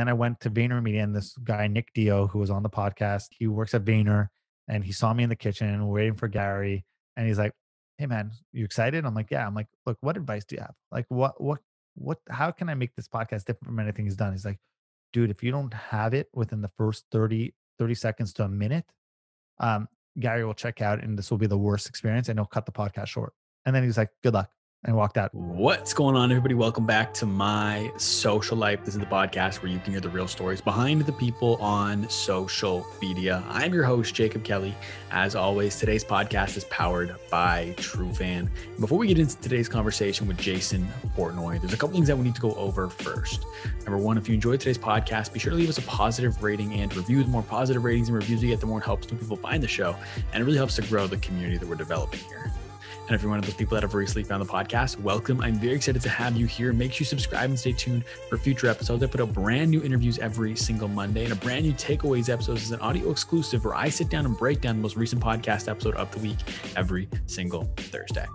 Then I went to Vayner Media, and this guy, Nick Dio, who was on the podcast, he works at Vayner, and he saw me in the kitchen waiting for Gary. And he's like, "Hey man, you excited?" I'm like, "Yeah." I'm like, "Look, what advice do you have? Like, how can I make this podcast different from anything he's done?" He's like, "Dude, if you don't have it within the first 30 seconds to a minute, um, Gary will check out and this will be the worst experience and he'll cut the podcast short." And then he's like, "Good luck," and walked out. What's going on, everybody? Welcome back to My Social Life. This is the podcast where you can hear the real stories behind the people on social media. I'm your host, Jacob Kelly. As always, today's podcast is powered by True Fan. Before we get into today's conversation with Jason Portnoy, there's a couple things that we need to go over first. Number one, if you enjoyed today's podcast, be sure to leave us a positive rating and review. The more positive ratings and reviews we get, the more it helps new people find the show, and it really helps to grow the community that we're developing here. And if you're one of those people that have recently found the podcast, welcome. I'm very excited to have you here. Make sure you subscribe and stay tuned for future episodes. I put out brand new interviews every single Monday, and a brand new takeaways episode is an audio exclusive where I sit down and break down the most recent podcast episode of the week every single Thursday.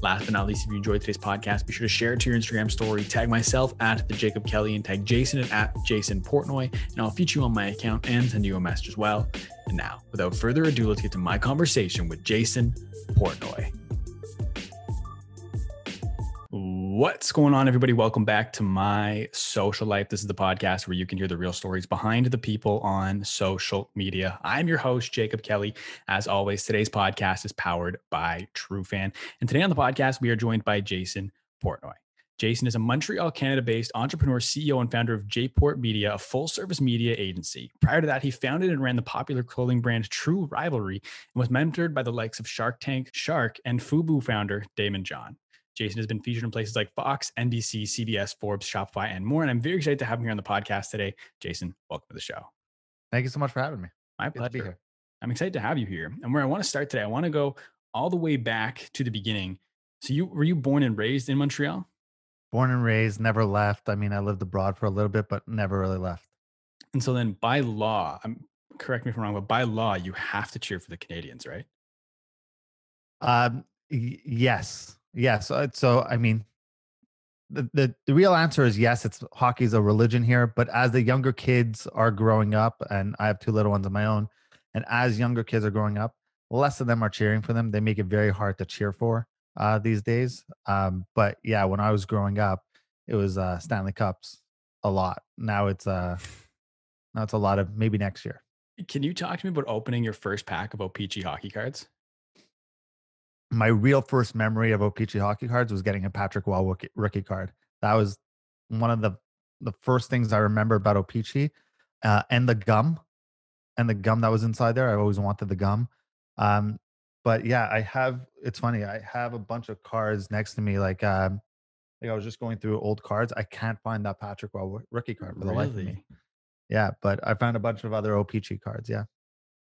Last but not least, if you enjoyed today's podcast, be sure to share it to your Instagram story, tag myself at the Jacob Kelly, and tag Jason at Jason Portnoy, and I'll feature you on my account and send you a message as well. And now, without further ado, let's get to my conversation with Jason Portnoy. What's going on, everybody? Welcome back to My Social Life. This is the podcast where you can hear the real stories behind the people on social media. I'm your host, Jacob Kelly. As always, today's podcast is powered by True Fan. And today on the podcast, we are joined by Jason Portnoy. Jason is a Montreal, Canada-based entrepreneur, CEO, and founder of JPORT Media, a full-service media agency. Prior to that, he founded and ran the popular clothing brand True Rivalry and was mentored by the likes of Shark Tank, Shark, and FUBU founder Daymond John. Jason has been featured in places like Fox, NBC, CBS, Forbes, Shopify, and more. And I'm very excited to have him here on the podcast today. Jason, welcome to the show. Thank you so much for having me. My pleasure. Good to be here. I'm excited to have you here. And where I want to start today, I want to go all the way back to the beginning. So were you born and raised in Montreal? Born and raised, never left. I mean, I lived abroad for a little bit, but never really left. And so then by law, correct me if I'm wrong, but by law, you have to cheer for the Canadiens, right? Yes. So I mean, the real answer is yes. It's hockey's a religion here, but as the younger kids are growing up, and I have two little ones of my own, and as younger kids are growing up, less of them are cheering for them. They make it very hard to cheer for these days. But yeah, when I was growing up, it was Stanley Cups a lot. Now it's a lot of maybe next year. Can you talk to me about opening your first pack of O-Pee-Chee hockey cards? My real first memory of O-Pee-Chee hockey cards was getting a Patrick Wall rookie card. That was one of the first things I remember about O-Pee-Chee, and the gum that was inside there. I always wanted the gum. But yeah, it's funny. I have a bunch of cards next to me. Like I was just going through old cards. I can't find that Patrick Wall rookie card for the life of me. Yeah, but I found a bunch of other O-Pee-Chee cards. Yeah.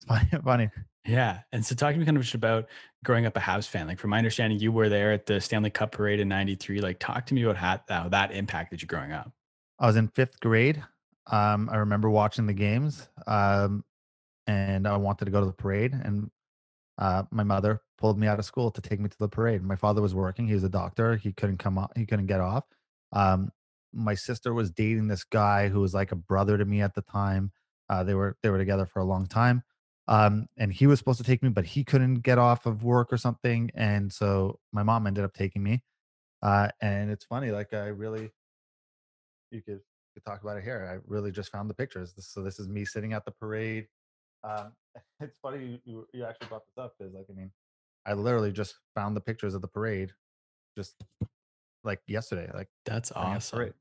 It's funny. Yeah. And so talk to me kind of just about growing up a Habs fan. Like from my understanding, you were there at the Stanley Cup parade in 93. Like talk to me about how that impacted you growing up. I was in 5th grade. I remember watching the games, and I wanted to go to the parade, and my mother pulled me out of school to take me to the parade. My father was working. He was a doctor. He couldn't he couldn't get off. My sister was dating this guy who was like a brother to me at the time. They were together for a long time. And he was supposed to take me, but he couldn't get off of work or something. And so my mom ended up taking me. And it's funny, like you could talk about it here. I really just found the pictures. So this is me sitting at the parade. It's funny you actually brought this up because like, I mean, I literally just found the pictures of the parade just like yesterday. Like that's awesome.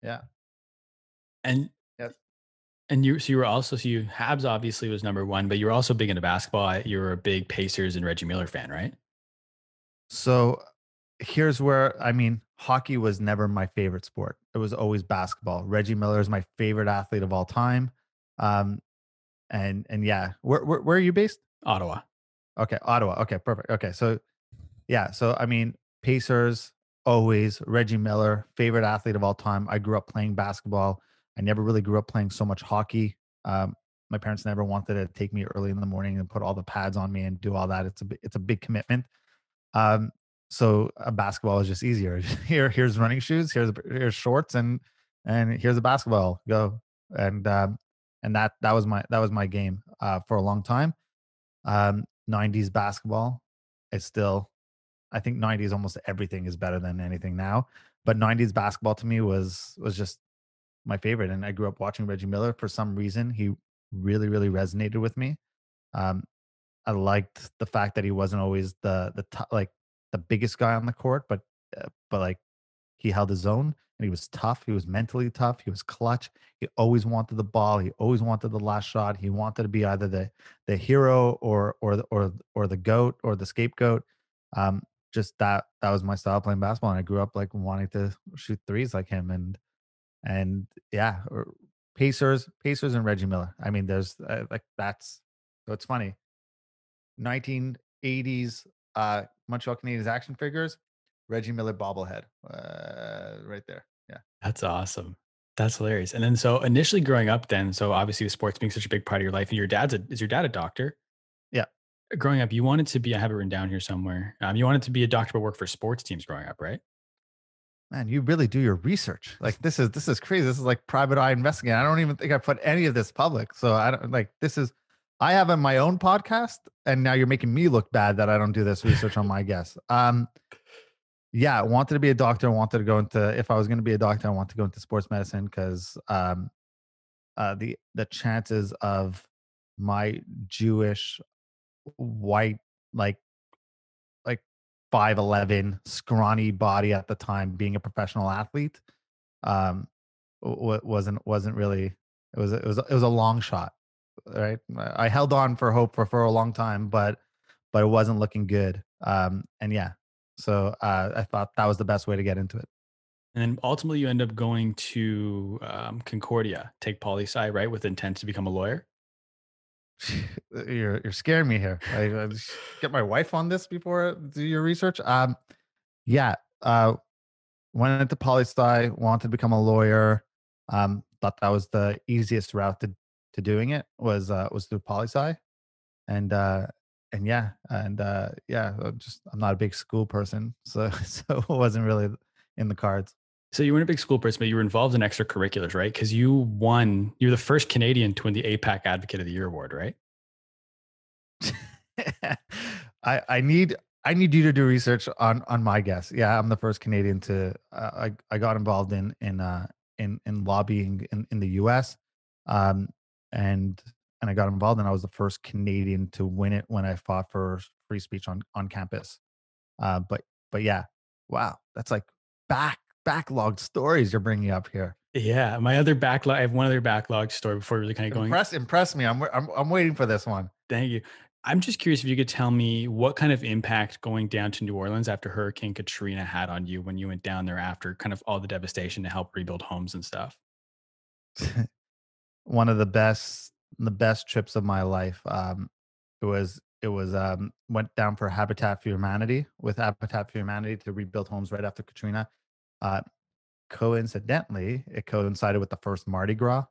Yeah. And yes. And Habs obviously was number one, but you were also big into basketball. You were a big Pacers and Reggie Miller fan, right? So here's where, I mean, hockey was never my favorite sport. It was always basketball. Reggie Miller is my favorite athlete of all time. And yeah, where are you based? Ottawa. Okay. Ottawa. Okay. Perfect. Okay. So yeah. So, I mean, Pacers, always Reggie Miller, favorite athlete of all time. I grew up playing basketball. I never really grew up playing so much hockey. My parents never wanted to take me early in the morning and put all the pads on me and do all that. It's a big commitment. So basketball is just easier. Here's running shoes. Here's shorts, and and here's a basketball, go. And that was my game for a long time. 90s basketball is still, I think 90s almost everything is better than anything now. But 90s basketball to me was just my favorite. And I grew up watching Reggie Miller. For some reason, he really, really resonated with me. Um, I liked the fact that he wasn't always like the biggest guy on the court, but like he held his own and he was tough. He was mentally tough. He was clutch. He always wanted the ball. He always wanted the last shot. He wanted to be either the hero or the goat or the scapegoat. Um, just that was my style playing basketball, and I grew up like wanting to shoot threes like him. And yeah, Pacers and Reggie Miller. I mean, there's like that's so it's funny. 1980s Montreal Canadiens action figures, Reggie Miller bobblehead, right there. Yeah, That's awesome. That's hilarious. And then so initially growing up then, so obviously with sports being such a big part of your life and is your dad a doctor? yeah. Growing up, you wanted to be, I have it written down here somewhere. You wanted to be a doctor but work for sports teams growing up, right? Man, you really do your research. Like this is crazy. This is like private eye investigating. I don't even think I put any of this public. So I don't like this is. I have on my own podcast, and now you're making me look bad that I don't do this research on my guests. Yeah, I wanted to be a doctor. I wanted to go into, if I was going to be a doctor, I want to go into sports medicine because the chances of my Jewish white like like 5'11" scrawny body at the time being a professional athlete um wasn't really, it was a long shot, right? I held on for hope for a long time, but it wasn't looking good. And yeah, so I thought that was the best way to get into it. And then ultimately you end up going to Concordia, take poli sci, right? With intent to become a lawyer. You're scaring me here. I just get my wife on this before I do your research. Yeah. Went into poli sci, wanted to become a lawyer. Thought that was the easiest route to doing it was through poli sci. And yeah, just I'm not a big school person, so so it wasn't really in the cards. So you weren't a big school person, but you were involved in extracurriculars, right? Because you're the first Canadian to win the APAC Advocate of the Year award, right? I need you to do research on my guess. Yeah, I'm the first Canadian to I got involved in lobbying in the US. Um and I got involved, and I was the first Canadian to win it when I fought for free speech on campus. But yeah, wow, that's like backlogged stories you're bringing up here. Yeah. My other backlog, I have one other backlog story before really kind of going. Impress me. I'm waiting for this one. Thank you. I'm just curious if you could tell me what kind of impact going down to New Orleans after Hurricane Katrina had on you when you went down there after kind of all the devastation to help rebuild homes and stuff. One of the best trips of my life. It was went down for Habitat for Humanity with Habitat for Humanity to rebuild homes right after Katrina. Uh, Coincidentally, it coincided with the first Mardi Gras.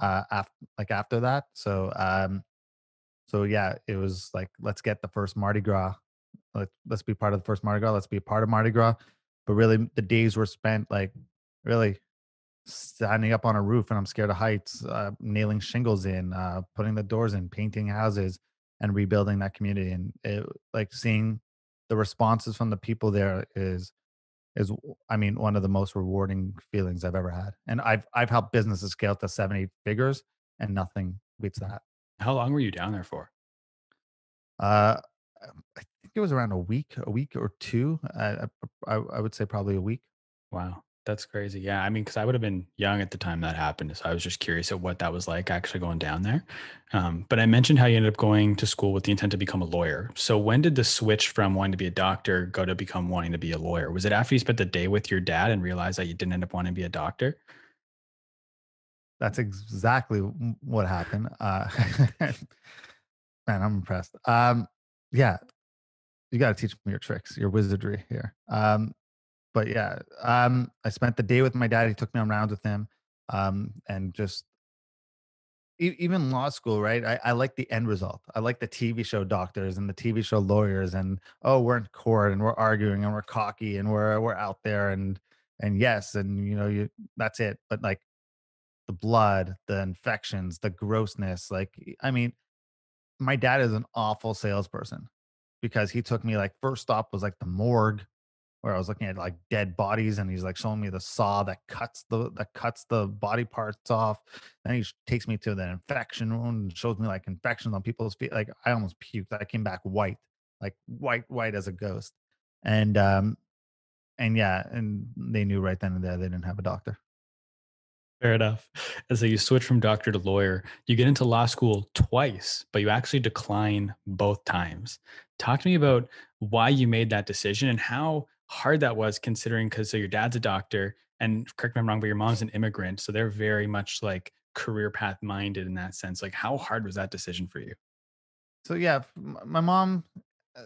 After that, so yeah, it was like, let's get the first Mardi Gras. Let's be part of the first Mardi Gras. Let's be a part of Mardi Gras. But really, the days were spent like really standing up on a roof, and I'm scared of heights, nailing shingles in, putting the doors in, painting houses, and rebuilding that community. And like seeing the responses from the people there is I mean, one of the most rewarding feelings I've ever had. And I've helped businesses scale to 7 8 figures, and nothing beats that. How long were you down there for? Uh, I think it was around a week or two. I would say probably a week. Wow. That's crazy. Yeah. I mean, because I would have been young at the time that happened. So I was just curious at what that was like actually going down there. But I mentioned how you ended up going to school with the intent to become a lawyer. So when did the switch from wanting to be a doctor go to become wanting to be a lawyer? Was it after you spent the day with your dad and realized that you didn't end up wanting to be a doctor? That's exactly what happened. Man, I'm impressed. Yeah, you got to teach me your tricks, your wizardry here. But yeah, I spent the day with my dad. He took me on rounds with him, and just even law school, right? I like the end result. I like the TV show doctors and the TV show lawyers, and oh, we're in court and we're arguing and we're cocky and we're out there, and yes, and you that's it. But like the blood, the infections, the grossness, like I mean, my dad is an awful salesperson because he took me like first stop was like the morgue where I was looking at like dead bodies and he's like showing me the saw that cuts the body parts off. Then he takes me to the infection wound and shows me like infections on people's feet. Like I almost puked. I came back white, like white as a ghost. And and yeah, and they knew right then and there they didn't have a doctor. Fair enough. And so you switch from doctor to lawyer. You get into law school twice, but you actually decline both times. Talk to me about why you made that decision and how hard that was considering because so your dad's a doctor and correct me if I'm wrong, but your mom's an immigrant. So they're very much like career path minded in that sense. Like how hard was that decision for you? So yeah, my mom, uh,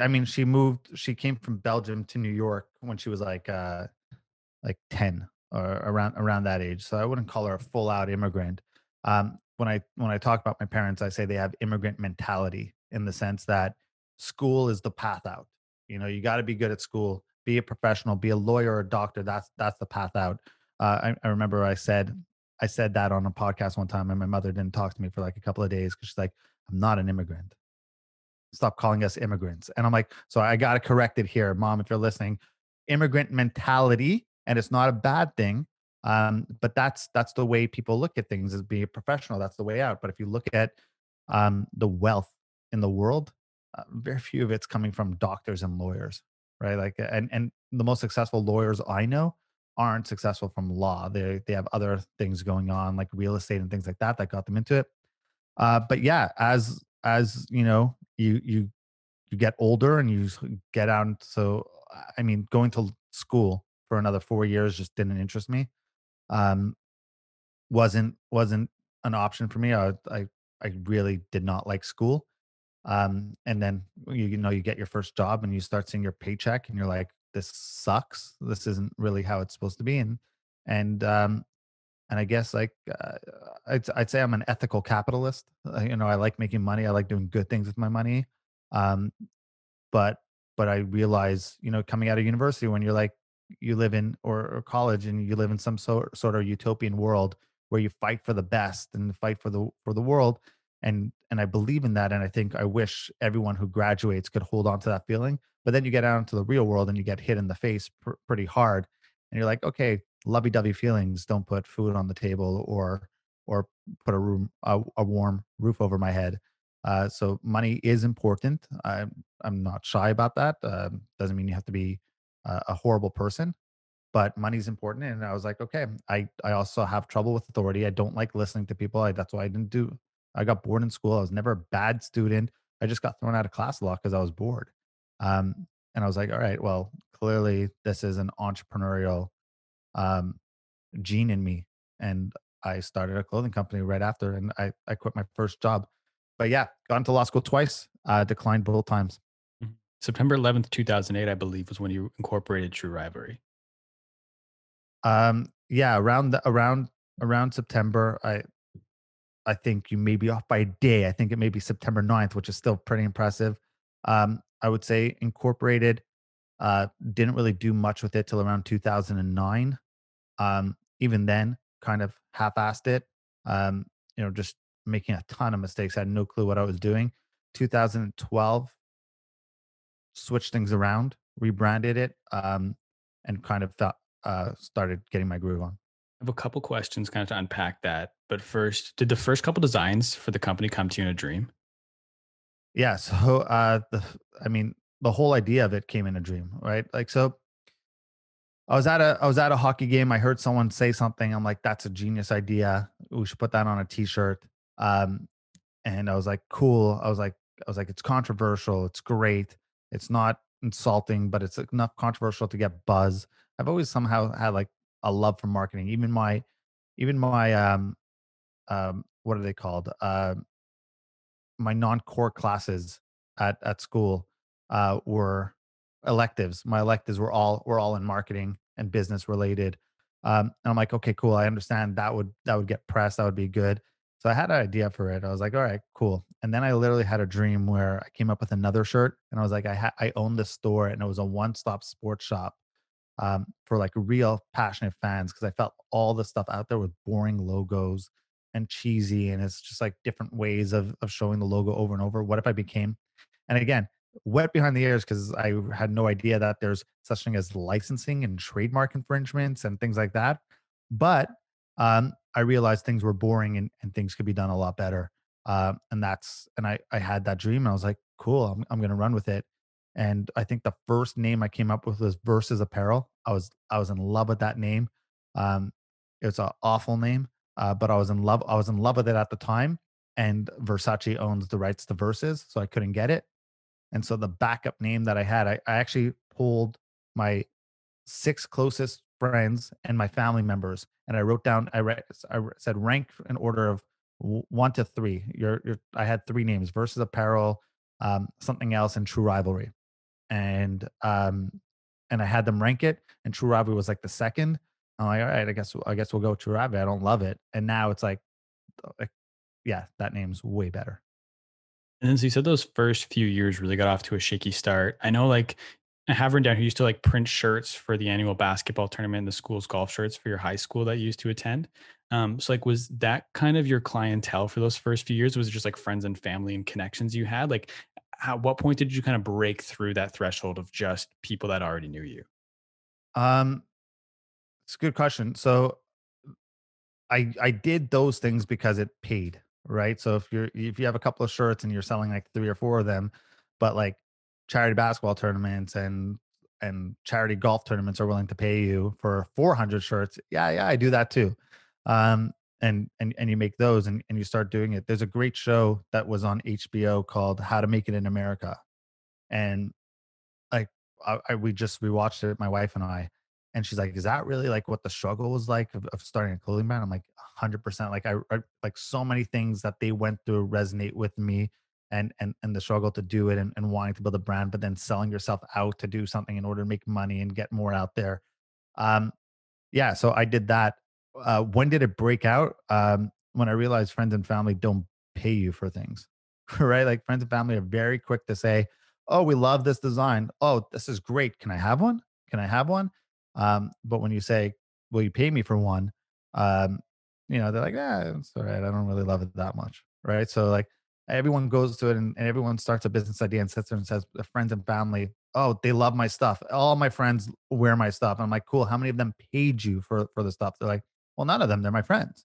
I mean, she came from Belgium to New York when she was like 10 or around that age. So I wouldn't call her a full out immigrant. When I talk about my parents, I say they have immigrant mentality in the sense that school is the path out. You got to be good at school, be a professional, be a lawyer or a doctor. That's the path out. I remember I said that on a podcast one time, and my mother didn't talk to me for like a couple of days because she's like, "I'm not an immigrant. Stop calling us immigrants." And I'm like, so I got to correct it here, mom, if you're listening. Immigrant mentality, and it's not a bad thing. But that's the way people look at things as being a professional. That's the way out. But if you look at the wealth in the world, very few of it's coming from doctors and lawyers, right? Like, and the most successful lawyers I know aren't successful from law. They have other things going on, like real estate and things like that got them into it. But yeah, as you get older and get out. So I mean, going to school for another 4 years just didn't interest me. Um, wasn't an option for me. I really did not like school. And then you get your first job and you start seeing your paycheck and you're like, this sucks. This isn't really how it's supposed to be. And and I guess like I'd say I'm an ethical capitalist. I like making money. I like doing good things with my money. Um, but I realize, coming out of university when you're like you live in or college and you live in some sort of utopian world where you fight for the best and fight for the world. And I believe in that. And I think I wish everyone who graduates could hold on to that feeling. But then you get out into the real world and you get hit in the face pretty hard. And you're like, okay, lovey-dovey feelings don't put food on the table or put a warm roof over my head. So money is important. I'm not shy about that. Doesn't mean you have to be a horrible person, but money's important. And I was like, okay, I also have trouble with authority. I don't like listening to people. That's why I didn't do. I got bored in school. I was never a bad student. I just got thrown out of class a lot because I was bored. And I was like, all right, well, clearly this is an entrepreneurial um, gene in me. And I started a clothing company right after, and I quit my first job. But yeah, got into law school twice, declined both times. Mhm. September 11th, 2008, I believe, was when you incorporated True Rivalry. Yeah, around September, I think you may be off by a day. I think it may be September 9th, which is still pretty impressive. I would say incorporated, didn't really do much with it till around 2009. Even then, kind of half-assed it. Just making a ton of mistakes. I had no clue what I was doing. 2012, switched things around, rebranded it, and kind of started getting my groove on. I have a couple questions kind of to unpack that. But first, did the first couple designs for the company come to you in a dream? Yeah. So, I mean, the whole idea of it came in a dream, right? Like, so I was at a hockey game. I heard someone say something. I'm like, that's a genius idea. We should put that on a t-shirt. Um, and I was like, cool. I was like, it's controversial. It's great. It's not insulting, but it's enough controversial to get buzz. I've always somehow had like a love for marketing. Even my what are they called? My non-core classes at school were electives. My electives were all in marketing and business related. And I'm like, okay, cool. I understand that would get press. That would be good. So I had an idea for it. I was like, all right, cool. And then I literally had a dream where I came up with another shirt, and I was like, I owned this store, and it was a one-stop sports shop for like real passionate fans, because I felt all the stuff out there was boring logos and cheesy, and it's just like different ways of showing the logo over and over. What if I became, and again, wet behind the ears because I had no idea that there's such thing as licensing and trademark infringements and things like that. But I realized things were boring, and things could be done a lot better. And I had that dream, and I was like, cool, I'm going to run with it. And I think the first name I came up with was Versus Apparel. I was in love with that name. Um, it's an awful name, but I was in love. I was in love with it at the time. And Versace owns the rights to Versus, so I couldn't get it. And so the backup name that I had, I actually pulled my six closest friends and my family members, and I wrote down. Said rank in order of one to three. I had three names: Versus Apparel, something else, and True Rivalry. And I had them rank it, and True Rivalry was like the second. I'm like, all right, I guess we'll go True Rivalry. I don't love it, and now it's like yeah, that name's way better. And then so you said those first few years really got off to a shaky start. I know like I have written down who used to like print shirts for the annual basketball tournament and the school's golf shirts for your high school that you used to attend. So like was that kind of your clientele for those first few years? Was it just like friends and family and connections you had? Like what point did you kind of break through that threshold of just people that already knew you? Um, it's a good question. So I did those things because it paid, right? So if you have a couple of shirts and you're selling like three or four of them, but like charity basketball tournaments and charity golf tournaments are willing to pay you for 400 shirts, yeah, I do that too. Um, and you make those, and you start doing it. There's a great show that was on HBO called How to Make It in America, and like we watched it, my wife and I, and she's like, "Is that really like what the struggle was like of starting a clothing brand?" I'm like, "100%." Like I like so many things that they went through resonate with me, and the struggle to do it, and wanting to build a brand, but then selling yourself out to do something in order to make money and get more out there. Um, yeah, so I did that. When did it break out? When I realized friends and family don't pay you for things, right? Like friends and family are very quick to say, "Oh, we love this design. Oh, this is great. Can I have one? Can I have one?" But when you say, "Will you pay me for one?" Um, they're like, "Yeah, it's all right. I don't really love it that much." Right? So like everyone goes to it, and everyone starts a business idea and sits there and says, friends and family, "Oh, they love my stuff. All my friends wear my stuff." I'm like, "Cool. How many of them paid you for the stuff?" They're like, "Well, none of them. They're my friends."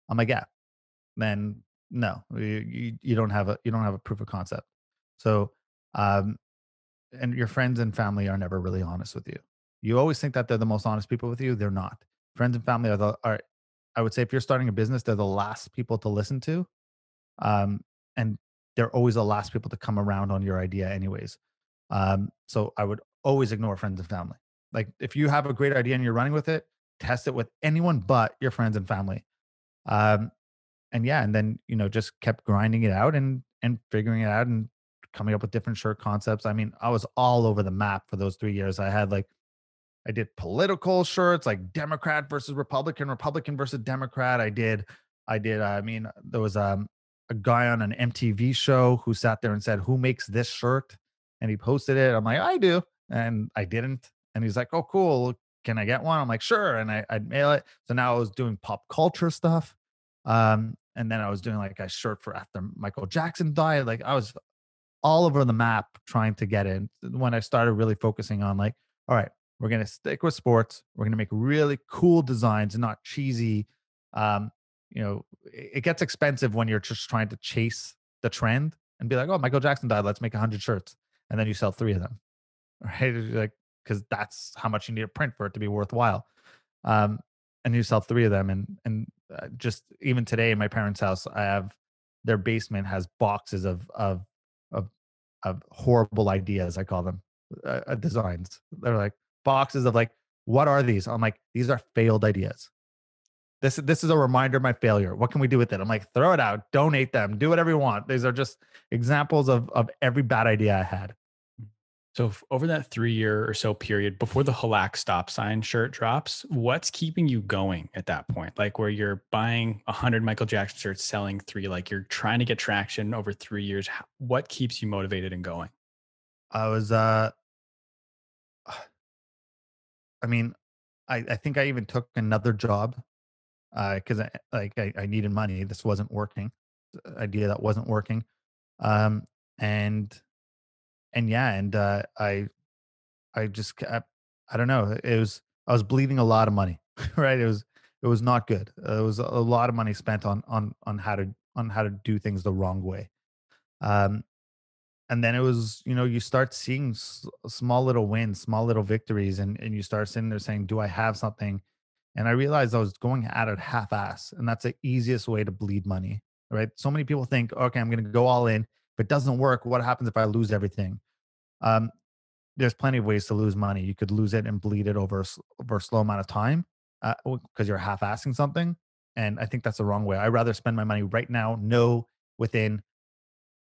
I'm like, "Yeah, then no, you don't have a proof of concept." So, um, and your friends and family are never really honest with you. You always think that they're the most honest people with you. They're not. Friends and family are. I would say if you're starting a business, they're the last people to listen to, and they're always the last people to come around on your idea, anyways. So I would always ignore friends and family. Like if you have a great idea and you're running with it, test it with anyone but your friends and family. Um, and yeah, and then just kept grinding it out, and figuring it out, and coming up with different shirt concepts. I mean, I was all over the map for those 3 years. I did political shirts like Democrat versus Republican, Republican versus Democrat. I mean, there was a guy on an MTV show who sat there and said, "Who makes this shirt?" And he posted it. I'm like, "I do." And I didn't. And he's like, "Oh, cool. Can I get one?" I'm like, "Sure." And I'd mail it. So now I was doing pop culture stuff. And then I was doing like a shirt for after Michael Jackson died. Like I was all over the map trying to get in. When I started really focusing on like, all right, we're going to stick with sports. We're going to make really cool designs and not cheesy. Um, it gets expensive when you're just trying to chase the trend and be like, "Oh, Michael Jackson died. Let's make 100 shirts." And then you sell three of them, right? Like, because that's how much you need to print for it to be worthwhile. Um, and you sell three of them. And just even today in my parents' house, I have their basement has boxes of of horrible ideas. I call them designs. They're like boxes of like, what are these? I'm like, these are failed ideas. This is a reminder of my failure. What can we do with it? I'm like, throw it out, donate them, do whatever you want. These are just examples of every bad idea I had. So over that 3 year or so period before the Halak stop sign shirt drops, what's keeping you going at that point? Like where you're buying 100 Michael Jackson shirts, selling three, like you're trying to get traction over 3 years. What keeps you motivated and going? I was I mean, I think I even took another job, because I needed money. This wasn't working. Idea that wasn't working. Um, and yeah, I just kept, I don't know. I was bleeding a lot of money, right? It was not good. It was a lot of money spent on how to do things the wrong way. Um, and then it was, you start seeing small little wins, small little victories, and you start sitting there saying, "Do I have something?" And I realized I was going at it half ass, and that's the easiest way to bleed money, right? So many people think, "Okay, I'm going to go all in." If it doesn't work, what happens if I lose everything? Um, there's plenty of ways to lose money. You could lose it and bleed it over a slow amount of time, because you're half-assing something. And I think that's the wrong way. I'd rather spend my money right now, know within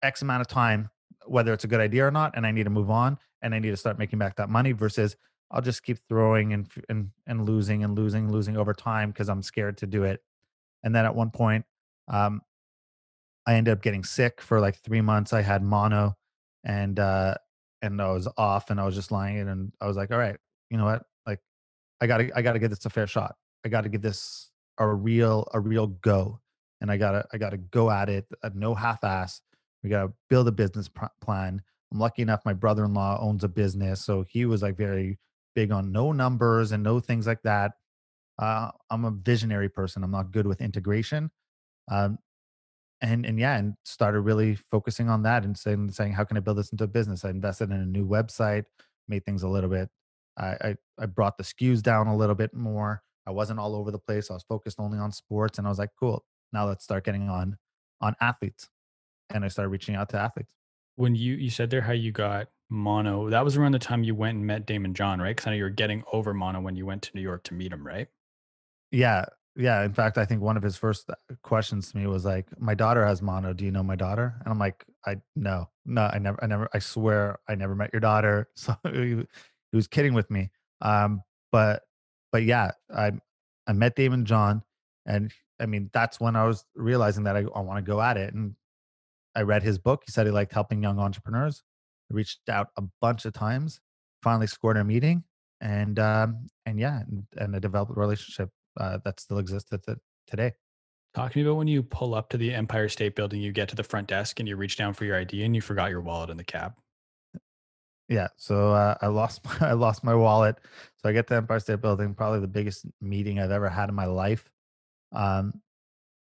X amount of time whether it's a good idea or not, and I need to move on, and I need to start making back that money versus I'll just keep throwing and losing and losing over time because I'm scared to do it. And then at one point, um, I ended up getting sick for like 3 months. I had mono, and and I was off, and I was just lying in, and I was like, all right, you know what? Like, I gotta give this a fair shot. I gotta give this a real go, and I gotta go at it. No half ass. We gotta build a business plan. I'm lucky enough. My brother-in-law owns a business, so he was like very big on no numbers and no things like that. I'm a visionary person. I'm not good with integration. Um, and yeah, and started really focusing on that and saying how can I build this into a business. I invested in a new website, made things a little bit, I brought the skews down a little bit more. I wasn't all over the place. I was focused only on sports, and I was like, cool, now let's start getting on athletes. And I started reaching out to athletes. When you said there how you got mono, that was around the time you went and met Damon John, right? Because I know you were getting over mono when you went to New York to meet him, right? Yeah, yeah. In fact, I think one of his first questions to me was like, "My daughter has mono. Do you know my daughter?" And I'm like, "I no, no, I swear, I never met your daughter." So he was kidding with me. Um, but yeah, I met Daymond John, and I mean that's when I was realizing that I want to go at it. And I read his book. He said he liked helping young entrepreneurs. I reached out a bunch of times, finally scored a meeting, and yeah, and I developed a relationship that still exists today. Talk to me about when you pull up to the Empire State Building, you get to the front desk and you reach down for your ID and you forgot your wallet in the cab. Yeah, so I lost I lost my wallet. So I get to Empire State Building, probably the biggest meeting I've ever had in my life. Um,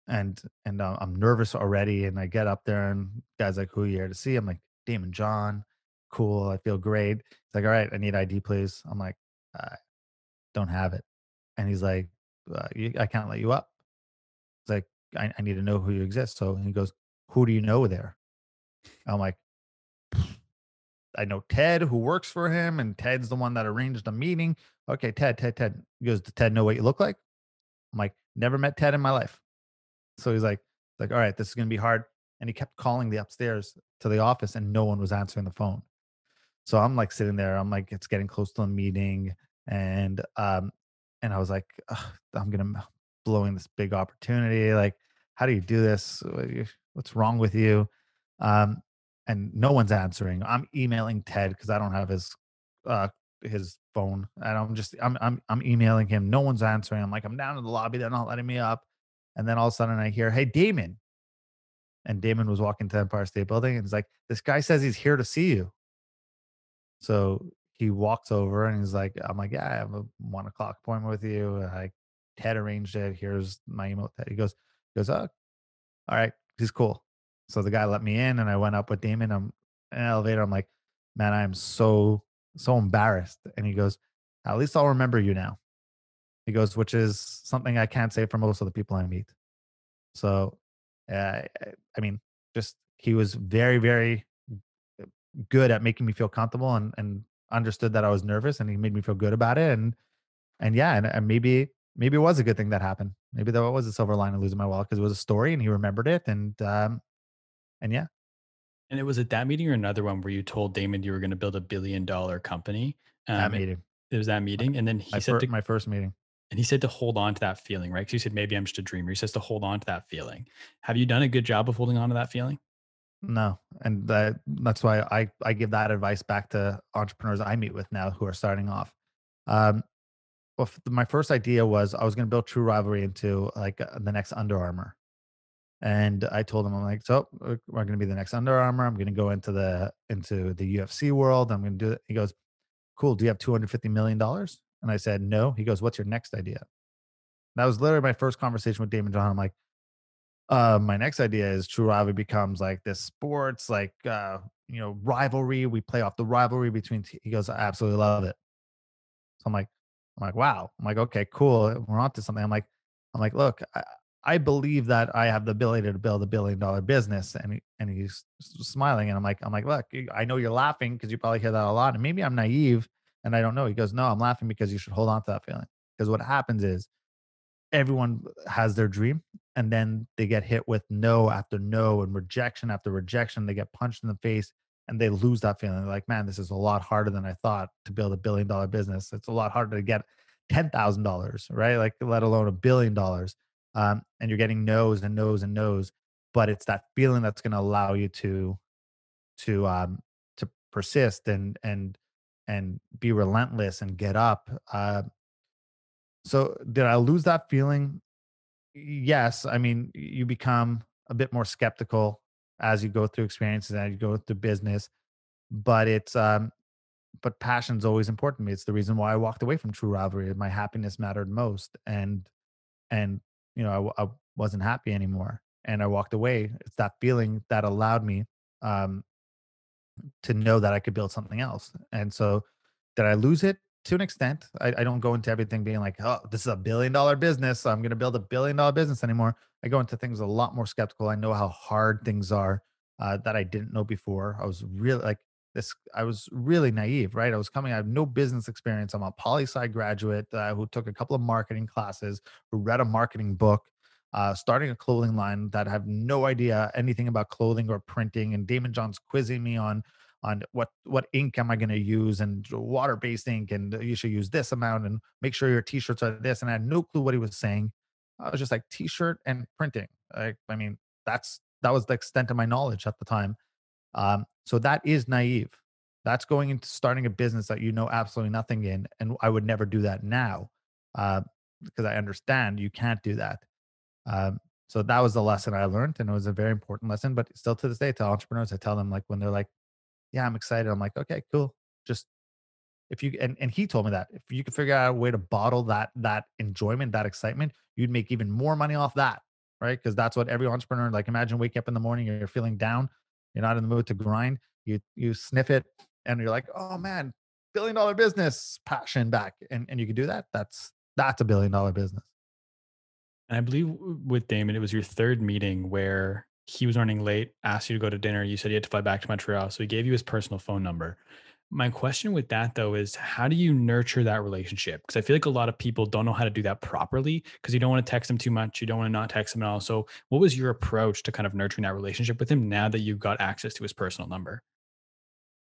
and I'm nervous already. And I get up there, and guys like, "Who are you here to see?" I'm like, "Damon John." Cool, I feel great. He's like, "All right, I need ID, please." I'm like, "I don't have it." And he's like, I can't let you up." He's like, I need to know who you exist." So he goes, "Who do you know there?" I'm like, "I know Ted, who works for him, and Ted's the one that arranged the meeting." "Okay, Ted." He goes, "Does Ted know what you look like?" I'm like, "Never met Ted in my life." So he's like, "All right, this is gonna be hard." And he kept calling the upstairs to the office, and no one was answering the phone. So I'm like sitting there, I'm like, it's getting close to a meeting, and and I was like, "Ugh, I'm gonna blowing this big opportunity. Like, how do you do this? What's wrong with you?" Um, and no one's answering. I'm emailing Ted because I don't have uh his phone. And I'm emailing him. No one's answering. I'm like, I'm down in the lobby, they're not letting me up. And then all of a sudden I hear, "Hey, Damon." And Damon was walking to Empire State Building, and he's like, "This guy says he's here to see you." So he walks over, and he's like, I'm like, "Yeah, I have a 1 o'clock appointment with you. I Ted arranged it. Here's my email." "Oh, all right." He's cool. So the guy let me in, and I went up with Damon. I'm in an elevator. I'm like, "Man, I am so embarrassed." And he goes, "At least I'll remember you now." He goes, which is something I can't say for most of the people I meet. So, I mean, just he was very good at making me feel comfortable, and understood that I was nervous, and he made me feel good about it. And yeah, and maybe it was a good thing that happened. Maybe there was a silver lining losing my wallet because it was a story, and he remembered it. And yeah, And it was at that meeting or another one where you told Damon you were going to build $1 billion company. that It, meeting, it was that my meeting. And then my first meeting. he said to hold on to that feeling, right? Because you said, maybe I'm just a dreamer. He says to hold on to that feeling. Have you done a good job of holding on to that feeling? No, and that's why I give that advice back to entrepreneurs I meet with now who are starting off. Well, my first idea was I was going to build True Rivalry into like the next Under Armour. And I told him, I'm like, so we're going to be the next Under Armour. I'm going to go into the UFC world. I'm going to do it. He goes, cool. Do you have $250 million? And I said, no. He goes, what's your next idea? That was literally my first conversation with Daymond John. I'm like, my next idea is True Rivalry becomes like this sports, like, rivalry. We play off the rivalry between, he goes, I absolutely love it. So I'm like, wow. I'm like, okay, cool. We're on to something. I'm like, look, I believe that I have the ability to build $1 billion business. And he's smiling. And I'm like, look, I know you're laughing because you probably hear that a lot. And maybe I'm naive and I don't know. He goes, no, I'm laughing because you should hold on to that feeling. Because what happens is everyone has their dream and then they get hit with no after no and rejection after rejection. They get punched in the face and they lose that feeling. They're like, man, this is a lot harder than I thought to build $1 billion business. It's a lot harder to get $10,000, right? Like, let alone $1 billion. And you're getting no's and no's and no's, but it's that feeling that's going to allow you to to persist and be relentless and get up. So did I lose that feeling? Yes, I mean, you become a bit more skeptical as you go through experiences and you go through business, but but passion's always important to me. It's the reason why I walked away from True Rivalry. My happiness mattered most, and I wasn't happy anymore, and I walked away. It's that feeling that allowed me um, to know that I could build something else. And so, did I lose it? To an extent. I don't go into everything being like, oh, this is $1 billion business, so I'm going to build $1 billion business anymore. I go into things a lot more skeptical. I know how hard things are that I didn't know before. I was really like this. I was really naive, right? I was coming. I have no business experience. I'm a poli sci graduate who took a couple of marketing classes, who read a marketing book, starting a clothing line that I have no idea anything about clothing or printing. And Daymond John's quizzing me on what ink am I going to use and water-based ink, and you should use this amount and make sure your t-shirts are this. And I had no clue what he was saying. I was just like, t-shirt and printing. I mean, that was the extent of my knowledge at the time. So that is naive. That's going into starting a business that you know absolutely nothing in, and I would never do that now uh, because I understand you can't do that. So that was the lesson I learned, and it was a very important lesson. But still, to this day, to entrepreneurs, I tell them, like, when they're like, yeah, I'm excited. I'm like, okay, cool. Just if you and he told me that if you could figure out a way to bottle that enjoyment, that excitement, you'd make even more money off that, right? Because that's what every entrepreneur, like, imagine waking up in the morning, you're feeling down, you're not in the mood to grind, you sniff it, and you're like, oh man, $1 billion business, passion back, and you can do that. That's $1 billion business. And I believe with Damon, it was your third meeting where he was running late, asked you to go to dinner. You said you had to fly back to Montreal. So he gave you his personal phone number. My question with that though is how do you nurture that relationship? Because I feel like a lot of people don't know how to do that properly because you don't want to text him too much. You don't want to not text him at all. So what was your approach to kind of nurturing that relationship with him now that you've got access to his personal number?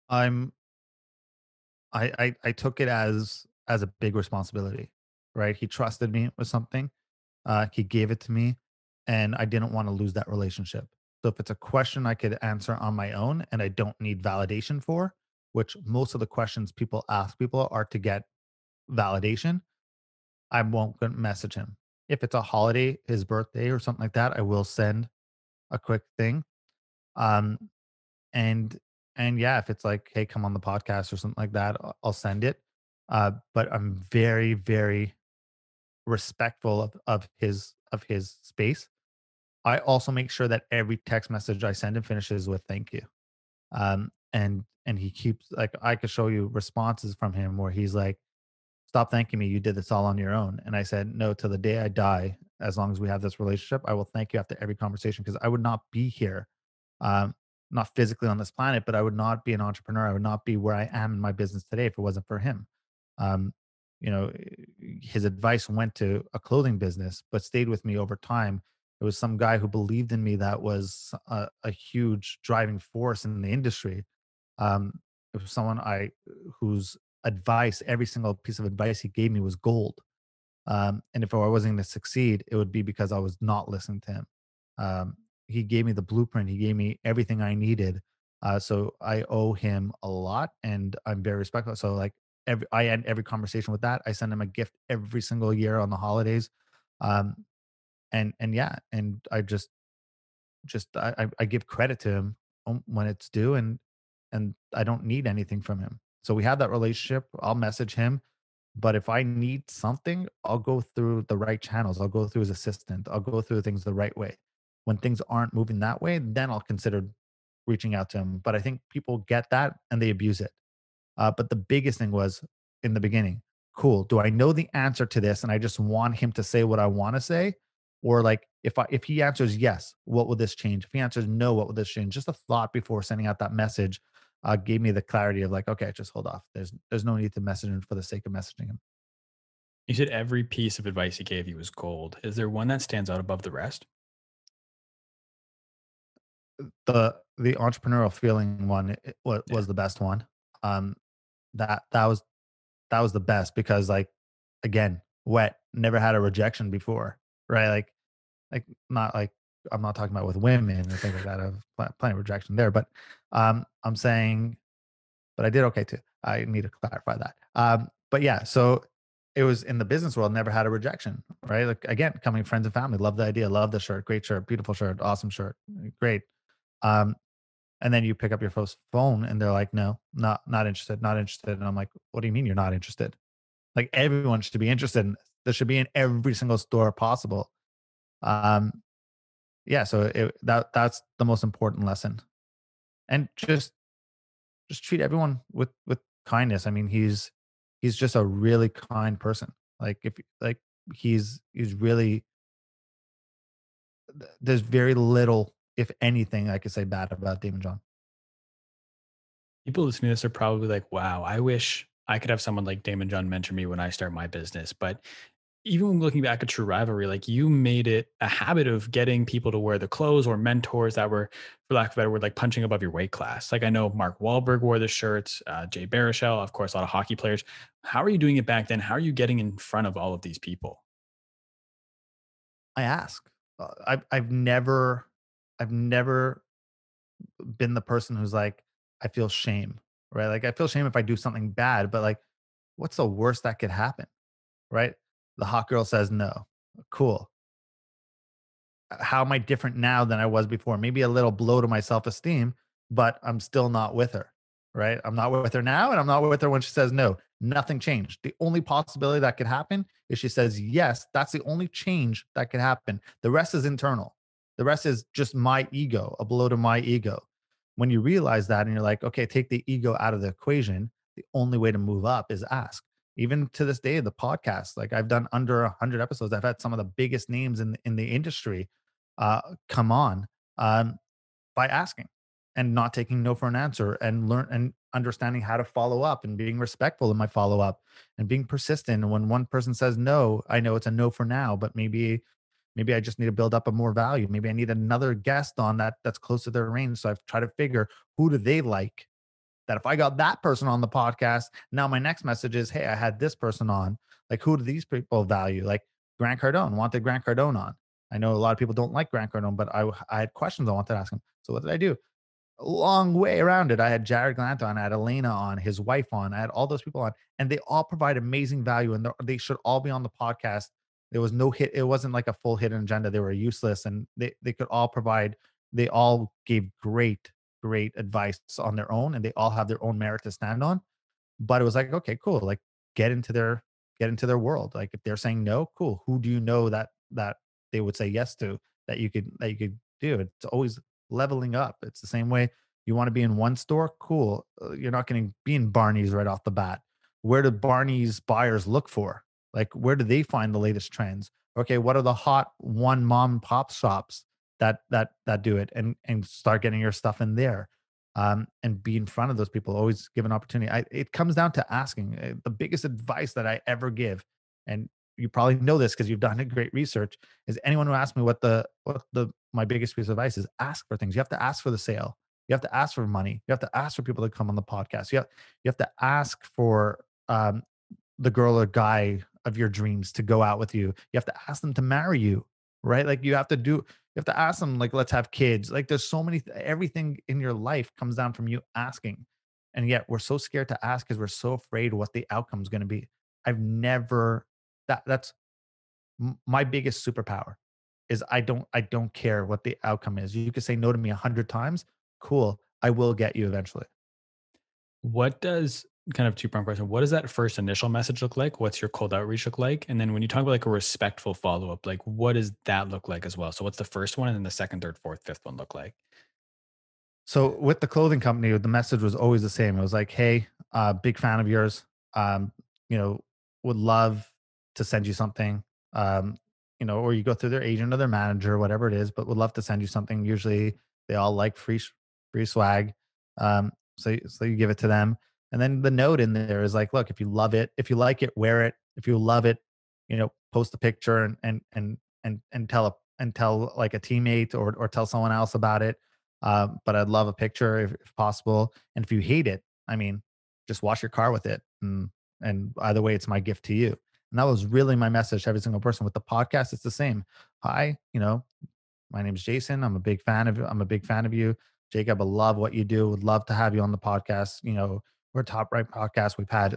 I'm I took it as a big responsibility, right? He trusted me with something. He gave it to me, and I didn't want to lose that relationship. So if it's a question I could answer on my own and I don't need validation for, which most of the questions people ask people are to get validation, I won't message him. If it's a holiday, his birthday or something like that, I will send a quick thing. Um, and and yeah, if it's like, hey, come on the podcast or something like that, I'll send it. But I'm very, very respectful of his space. I also make sure that every text message I send him finishes with "thank you." And he keeps, like, I could show you responses from him where he's like, "Stop thanking me. You did this all on your own." And I said, "No, till the day I die, as long as we have this relationship, I will thank you after every conversation because I would not be here, um, not physically on this planet, but I would not be an entrepreneur. I would not be where I am in my business today if it wasn't for him." Um, his advice went to a clothing business, but stayed with me over time. It was some guy who believed in me that was a huge driving force in the industry. It was someone whose advice, every single piece of advice he gave me was gold. And if I wasn't going to succeed, it would be because I was not listening to him. He gave me the blueprint. He gave me everything I needed. So I owe him a lot, and I'm very respectful. So, like, I end every conversation with that. I send him a gift every single year on the holidays. Um, and yeah, and I I give credit to him when it's due, and I don't need anything from him. So we have that relationship. I'll message him, but if I need something, I'll go through the right channels. I'll go through his assistant. I'll go through things the right way. When things aren't moving that way, then I'll consider reaching out to him. But I think people get that and they abuse it. But the biggest thing was in the beginning, cool. Do I know the answer to this? And I just want him to say what I want to say? Or like if he answers yes, what will this change? If he answers no, what will this change? Just a thought before sending out that message gave me the clarity of like, okay, just hold off. There's no need to message him for the sake of messaging him. You said every piece of advice he gave you was gold. Is there one that stands out above the rest? The entrepreneurial feeling one Yeah. was the best one. Um, that was the best because like again, wet, never had a rejection before, right? Like not like I'm not talking about with women and things like that. I've plenty of rejection there, but I'm saying, but I did okay too. I need to clarify that. But yeah, so it was in the business world, never had a rejection, right? Like again, coming friends and family, love the idea, love the shirt, great shirt, beautiful shirt, awesome shirt, great. Um, and then you pick up your first phone and they're like, no, not interested, not interested. And I'm like, what do you mean you're not interested? Like everyone should be interested in this. This should be in every single store possible. Um, yeah, so that's the most important lesson. And just treat everyone with kindness. I mean, he's just a really kind person. Like if like he's really there's very little, if anything, I could say bad about Daymond John. People listening to this are probably like, wow, I wish I could have someone like Damon John mentor me when I start my business. But even when looking back at True Rivalry, like you made it a habit of getting people to wear the clothes or mentors that were, for lack of a better word, like punching above your weight class. Like I know Mark Wahlberg wore the shirts, Jay Baruchel, of course, a lot of hockey players. How are you doing it back then? How are you getting in front of all of these people? I ask. I've never been the person who's like, I feel shame, right? Like I feel shame if I do something bad, but like, what's the worst that could happen, right? The hot girl says no. Cool. How am I different now than I was before? Maybe a little blow to my self esteem, but I'm still not with her, right? I'm not with her now, and I'm not with her when she says no. Nothing changed. The only possibility that could happen is she says yes. That's the only change that could happen. The rest is internal. The rest is just my ego, a blow to my ego. When you realize that and you're like, okay, take the ego out of the equation, the only way to move up is ask. Even to this day, the podcast, like I've done under 100 episodes. I've had some of the biggest names in the industry come on um, by asking and not taking no for an answer and learn and understanding how to follow up and being respectful in my follow up and being persistent. And when one person says no, I know it's a no for now, but maybe I just need to build up a more value. Maybe I need another guest on that's close to their range. So I've tried to figure who do they like that if I got that person on the podcast, now my next message is, hey, I had this person on. Like, who do these people value? Like Grant Cardone, wanted Grant Cardone on. I know a lot of people don't like Grant Cardone, but I had questions I wanted to ask him. So what did I do? A long way around it. I had Jared Glant on, I had Elena on, his wife on, I had all those people on, and they all provide amazing value, and they should all be on the podcast. There was no hit. It wasn't like a full hidden agenda. They were useless, and they could all provide. They all gave great advice on their own, and they all have their own merit to stand on. But it was like, okay, cool. Like get into their get into their world. Like if they're saying no, cool. Who do you know that they would say yes to that you could do? It's always leveling up. It's the same way you want to be in one store, cool. You're not going to be in Barney's right off the bat. Where do Barney's buyers look for? Like where do they find the latest trends? Okay, what are the hot one mom and pop shops that do it and start getting your stuff in there and be in front of those people. Always give an opportunity. It comes down to asking. The biggest advice that I ever give, and you probably know this because you've done a great research, is anyone who asks me what the my biggest piece of advice is, ask for things. You have to ask for the sale. You have to ask for money. You have to ask for people to come on the podcast. You have to ask for the girl or guy of your dreams to go out with you. You have to ask them to marry you, right? Like you have to ask them like, let's have kids. Like there's so many, everything in your life comes down from you asking. And yet we're so scared to ask because we're so afraid what the outcome is going to be. I've never that's my biggest superpower is I don't care what the outcome is. You could say no to me 100 times. Cool. I will get you eventually. What does kind of two-pronged question, what does that first initial message look like? What's your cold outreach look like? And then when you talk about like a respectful follow-up, like what does that look like as well? So what's the first one and then the second, third, fourth, fifth one look like? So with the clothing company, the message was always the same. It was like, "Hey, big fan of yours. Um, you know, would love to send you something. Um, or you go through their agent or their manager, whatever it is, but would love to send you something. Usually, they all like free swag. So you give it to them, and then the note in there is like, look, if you love it, if you like it, wear it. If you love it, post a picture and tell like a teammate or tell someone else about it, but I'd love a picture if possible. And if you hate it, I mean, just wash your car with it. And either way, it's my gift to you. And that was really my message to every single person. With the podcast, it's the same. Hi, my name is Jason. I'm a big fan of you. Jacob, I love what you do. Would love to have you on the podcast. We're a top right podcast. We've had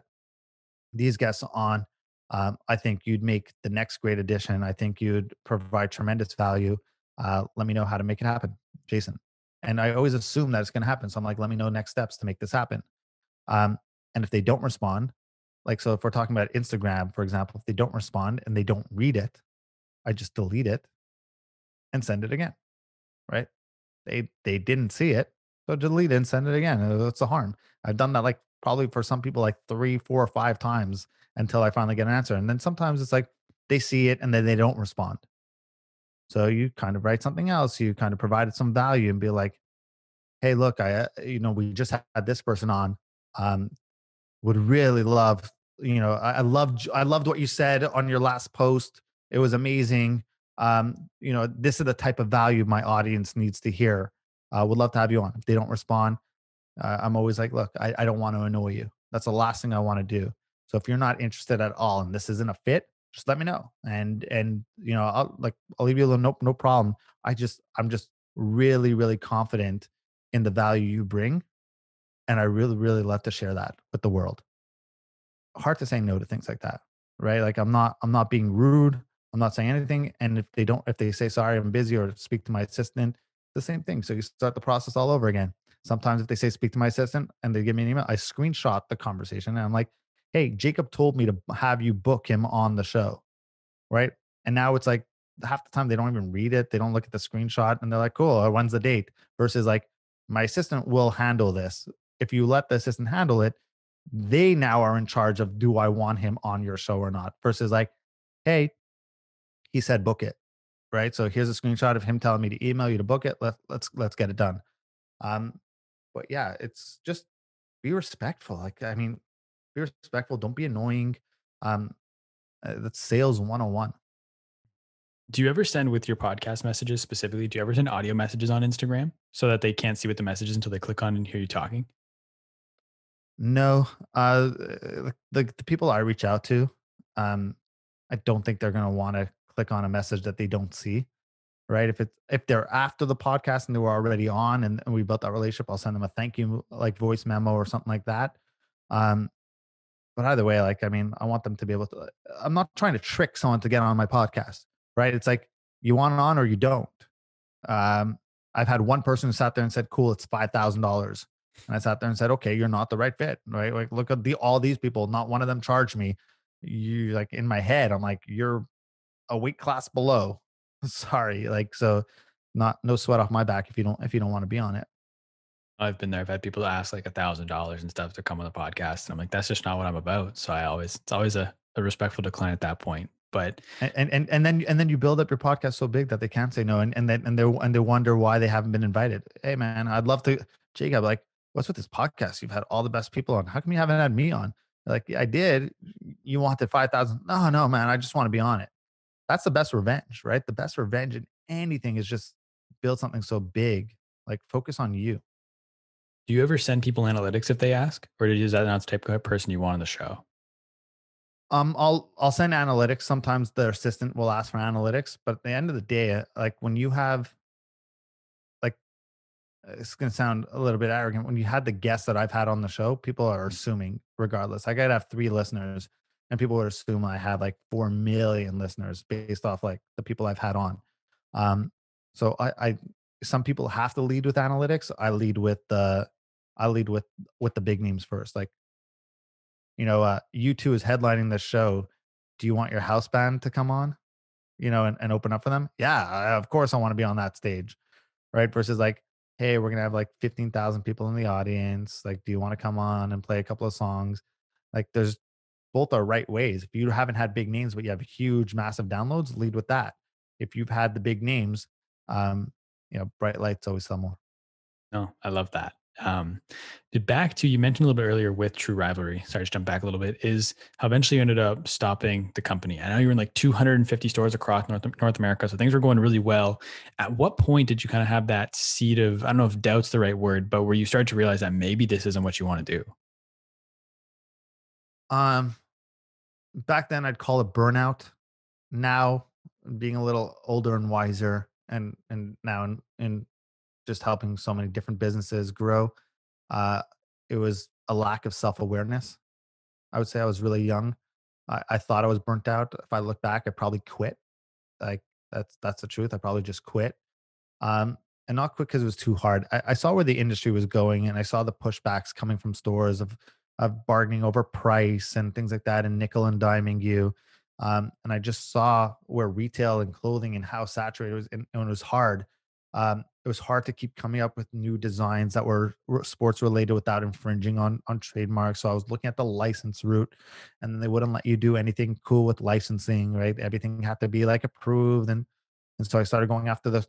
these guests on. I think you'd make the next great addition. I think you'd provide tremendous value. Let me know how to make it happen, Jason. And I always assume that it's going to happen. So I'm like, let me know next steps to make this happen. Um, and if they don't respond, like, so if we're talking about Instagram, for example, if they don't respond and they don't read it, I just delete it and send it again, right? They didn't see it, so delete it and send it again. What's the harm? I've done that like probably for some people like 3, 4, or 5 times until I finally get an answer. And then sometimes it's like they see it and then they don't respond. So you kind of write something else. You kind of provided some value and be like, "Hey, look, we just had this person on. Um, would really love, I loved what you said on your last post. It was amazing. This is the type of value my audience needs to hear. Would love to have you on. If they don't respond, I'm always like, look, I don't want to annoy you. That's the last thing I want to do. So if you're not interested at all and this isn't a fit, just let me know. And I'll leave you alone. Nope, no problem. I'm just really, really confident in the value you bring. And I really, really love to share that with the world. Hard to say no to things like that, right? Like I'm not being rude. I'm not saying anything. And if they say sorry, I'm busy, or speak to my assistant, the same thing. So you start the process all over again. Sometimes if they say speak to my assistant and they give me an email, I screenshot the conversation and I'm like, hey, Jacob told me to have you book him on the show, right? And now it's like half the time they don't even read it. They don't look at the screenshot and they're like, cool, when's the date? Versus like, my assistant will handle this. If you let the assistant handle it, they now are in charge of, do I want him on your show or not? Versus like, hey, he said book it, right? So here's a screenshot of him telling me to email you to book it. Let's get it done. Um, but yeah, it's just be respectful. Like, I mean, be respectful. Don't be annoying. Um, that's sales 101. Do you ever send with your podcast messages specifically? Do you ever send audio messages on Instagram so that they can't see what the message is until they click on and hear you talking? No, the people I reach out to, um, I don't think they're gonna want to click on a message that they don't see, right? If they're after the podcast and they were already on and we built that relationship, I'll send them a thank you like voice memo or something like that. Um, but either way, like, I mean, I want them to be able to. I'm not trying to trick someone to get on my podcast, right? It's like you want it on or you don't. Um, I've had one person who sat there and said, "Cool, it's $5,000." And I sat there and said, "Okay, you're not the right fit, right? Like, look at all these people. Not one of them charged me. You like in my head, I'm like, you're a weight class below. Sorry, like so, not no sweat off my back if you don't want to be on it." I've been there. I've had people ask like $1,000 and stuff to come on the podcast. And I'm like, that's just not what I'm about. So it's always a respectful decline at that point. But And then you build up your podcast so big that they can't say no, and they wonder why they haven't been invited. Hey man, I'd love to, Jacob. Like, what's with this podcast? You've had all the best people on. How come you haven't had me on? Like, "Yeah, I did. You wanted 5,000. No, no, man. I just want to be on it." That's the best revenge, right? The best revenge in anything is just build something so big. Like, focus on you. do you ever send people analytics if they ask? Or is that not the type of person you want on the show? I'll send analytics. Sometimes the assistant will ask for analytics, but at the end of the day, like when you have like it's going to sound a little bit arrogant. When you had the guests that I've had on the show, people are assuming regardless. Like I'd have 3 listeners and people would assume I have like 4 million listeners based off like the people I've had on. Um, so some people have to lead with analytics. I lead with the big names first. Like, U2 is headlining this show. Do you want your house band to come on, and open up for them? Yeah, of course I want to be on that stage, right? Versus like, hey, we're gonna have like 15,000 people in the audience. Like, do you want to come on and play a couple of songs? Like, there's both are right ways. If you haven't had big names, but you have huge, massive downloads, lead with that. If you've had the big names, um, bright lights always sell more. No, I love that. Back to you mentioned a little bit earlier with True Rivalry. Sorry to jump back a little bit. Is how eventually you ended up stopping the company. I know you were in like 250 stores across North America, so things were going really well. At what point did you kind of have that seed of, I don't know if doubt's the right word, but where you started to realize that maybe this isn't what you want to do? Um, Back then I'd call it burnout. Now, being a little older and wiser, and now in just helping so many different businesses grow, uh, it was a lack of self awareness. I would say I was really young. I thought I was burnt out. If I look back, I probably quit. Like that's the truth. I probably just quit. Um, and not quit because it was too hard. I saw where the industry was going, and I saw the pushbacks coming from stores of bargaining over price and things like that, and nickel and diming you. And I just saw where retail and clothing and how saturated it was, and it was hard. It was hard to keep coming up with new designs that were sports related without infringing on trademarks. So I was looking at the license route, and then they wouldn't let you do anything cool with licensing, right? Everything had to be like approved, and so I started going after the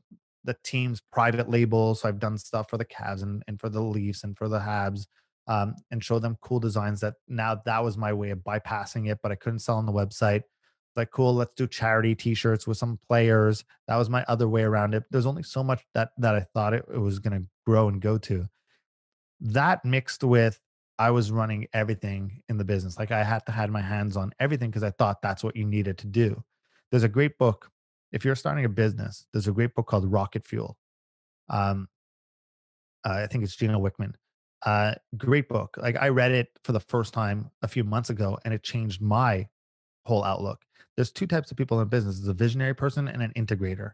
team's private labels. So I've done stuff for the Cavs and for the Leafs and for the Habs, and show them cool designs. That now that was my way of bypassing it, but I couldn't sell on the website. Like, cool, let's do charity T-shirts with some players. That was my other way around it. There's only so much that I thought it was going to grow and go to. That mixed with I was running everything in the business. Like I had to had my hands on everything because I thought that's what you needed to do. There's a great book. If you're starting a business, there's a great book called Rocket Fuel. Um, I think it's Gino Wickman. Great book. Like I read it for the first time a few months ago, and it changed my whole outlook. There's two types of people in business: there's a visionary person and an integrator.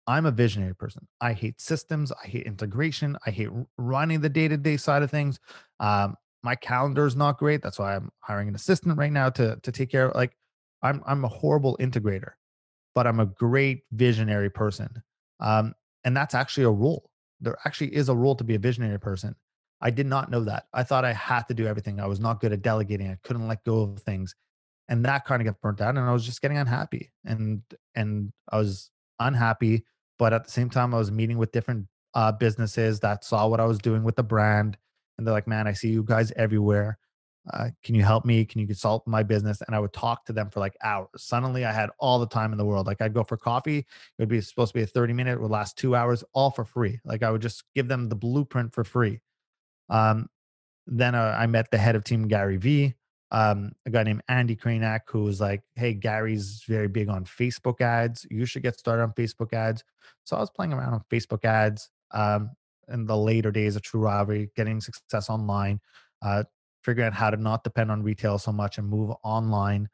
I'm a visionary person. I hate systems. I hate integration. I hate running the day to day side of things. My calendar is not great. That's why I'm hiring an assistant right now to take care of. Like, I'm a horrible integrator, but I'm a great visionary person. And that's actually a role. There actually is a role to be a visionary person. I did not know that. I thought I had to do everything. I was not good at delegating. I couldn't let go of things, and that kind of got burnt out. And I was just getting unhappy, and I was unhappy. But at the same time, I was meeting with different businesses that saw what I was doing with the brand, and they're like, "Man, I see you guys everywhere. Can you help me? Can you consult my business?" And I would talk to them for like hours. Suddenly, I had all the time in the world. Like I'd go for coffee. It would be supposed to be a 30-minute, it would last 2 hours, all for free. Like I would just give them the blueprint for free. Um, then I met the head of team, GaryVee, a guy named Andy Kranak, who was like, "Hey, Gary's very big on Facebook ads. You should get started on Facebook ads." So I was playing around on Facebook ads in the later days of True Rivalry, getting success online, uh, figuring out how to not depend on retail so much and move online.